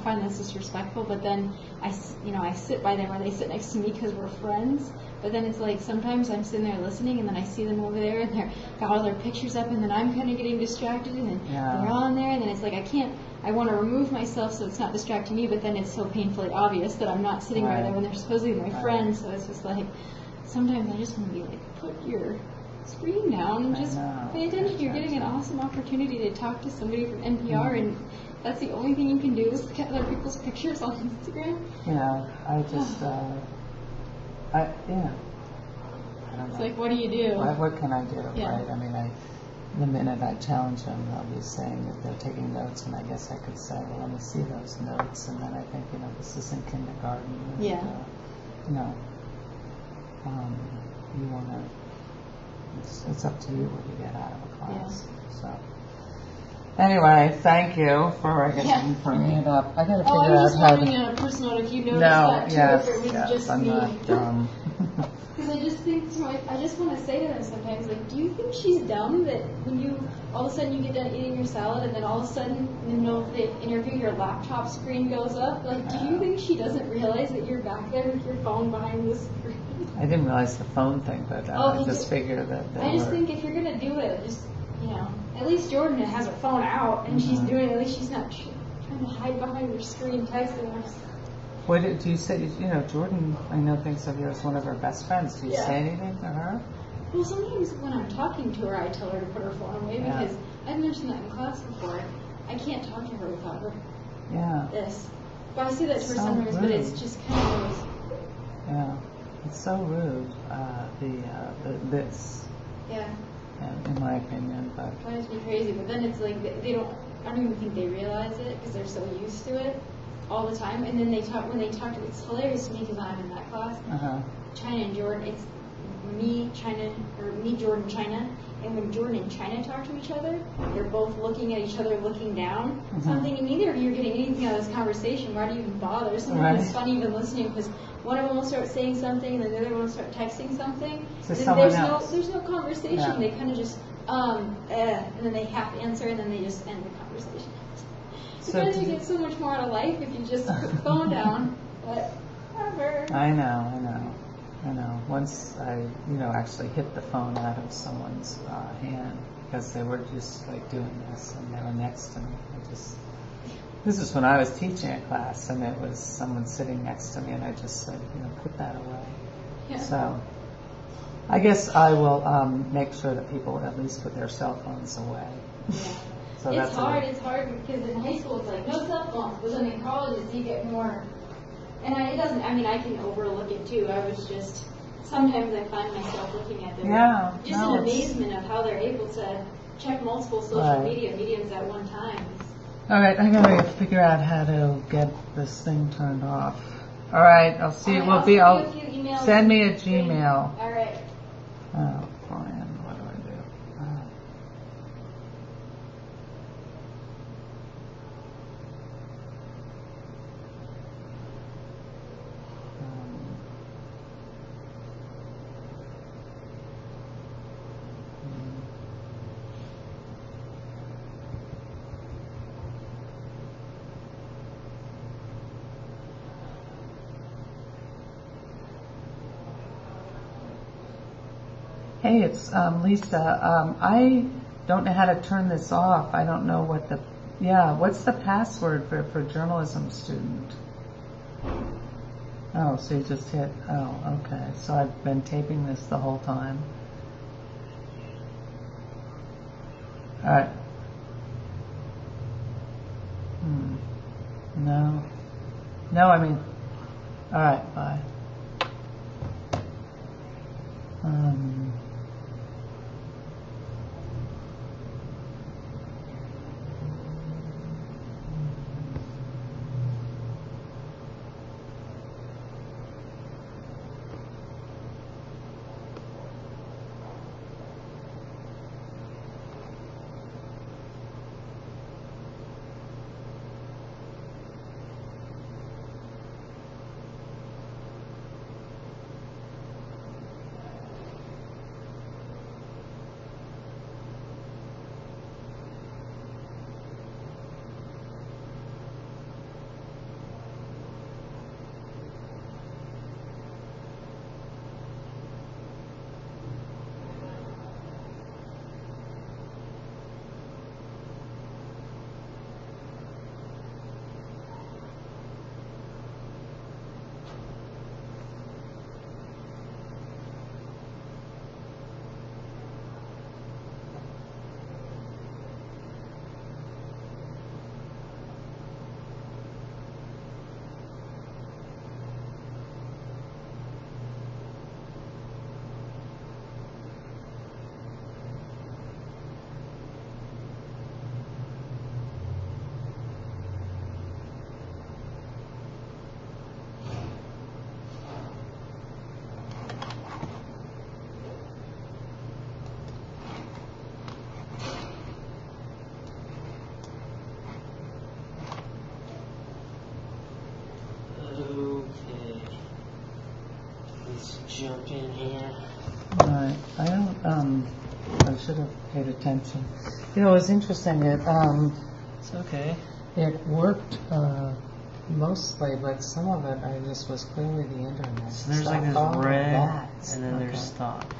find that's disrespectful, but then I sit by them, or they sit next to me because we're friends, but then it's like sometimes I'm sitting there listening, and then I see them over there, and they're got all their pictures up, and then I'm kind of getting distracted, and then they're on there, and then it's like I want to remove myself so it's not distracting me, but then it's so painfully obvious that I'm not sitting right there when they're supposedly my friends, so it's just like, sometimes I just want to be like, put your screen down and just pay attention. You're getting an awesome opportunity to talk to somebody from NPR, and that's the only thing you can do is look at other people's pictures on Instagram. You know, I just, I don't know. It's like, what do you do? What can I do, right? I mean, the minute I challenge them, they'll be saying that they're taking notes, and I guess I could say, well, let me see those notes, and then I think, you know, this is in kindergarten. And, you know, you want to, it's up to you what you get out of a class. So. Anyway, thank you for bringing it up. I got to figure out how to. I was just wondering on a personal note if you noticed that too, if it was just I'm me. not dumb. Because I just think, I just want to say to them sometimes, like, do you think she's dumb that when you all of a sudden you get done eating your salad, and then all of a sudden in the middle of the interview your laptop screen goes up? Like, do you think she doesn't realize that you're back there with your phone behind the screen? I didn't realize the phone thing, but I just figured that they I just were. think if you're gonna do it, just at least Jordan has her phone out and she's doing it. At least she's not trying to hide behind her screen texting us. What did you say? Jordan, I know, thinks of you as one of her best friends. Do you say anything to her? Well, sometimes when I'm talking to her, I tell her to put her phone away because I've mentioned that in class before. I can't talk to her without her. Yeah. This. But I say that to her sometimes, but it's just kind of. Yeah. It's so rude. This. Yeah. In my opinion, but. It drives me crazy, but then it's like they don't. I don't even think they realize it because they're so used to it all the time. And then when they talk to me, it's hilarious to me because I'm in that class. China and Jordan, it's me, China, or me, Jordan, China. And when Jordan and China talk to each other, they're both looking at each other, looking down. So I'm thinking, neither of you are getting anything out of this conversation. Why do you even bother? Sometimes it's funny even listening because one of them will start saying something, and then the other one will start texting something. So and there's no conversation. Yeah. They kind of just and then they half answer, and then they just end the conversation. So you get so much more out of life if you just put the phone down. But whatever. I know. Once I, actually hit the phone out of someone's hand because they were just like doing this and they were next to me. This is when I was teaching a class and it was someone sitting next to me and I just said, put that away. Yeah. So I guess I will make sure that people at least put their cell phones away. Yeah. So it's hard because in high school it's like no cell phones, but then in college you get more. And I can overlook it too. Sometimes I find myself looking at them in amazement of how they're able to check multiple social media mediums at one time. All right, I gotta figure out how to get this thing turned off. All right, I'll see you. I'll send me a Gmail. All right. Oh, Brian, what do I do? Hey, it's Lisa. I don't know how to turn this off. I don't know what's the password for journalism student? Oh, so you just hit, okay. So I've been taping this the whole time. All right. No, all right, bye. Jump in here. Right. I should have paid attention. It was interesting. It's okay. It worked Mostly, but some of it I just was clearly the internet. So there's Stop like this all of red, that. and then there's Okay. stop.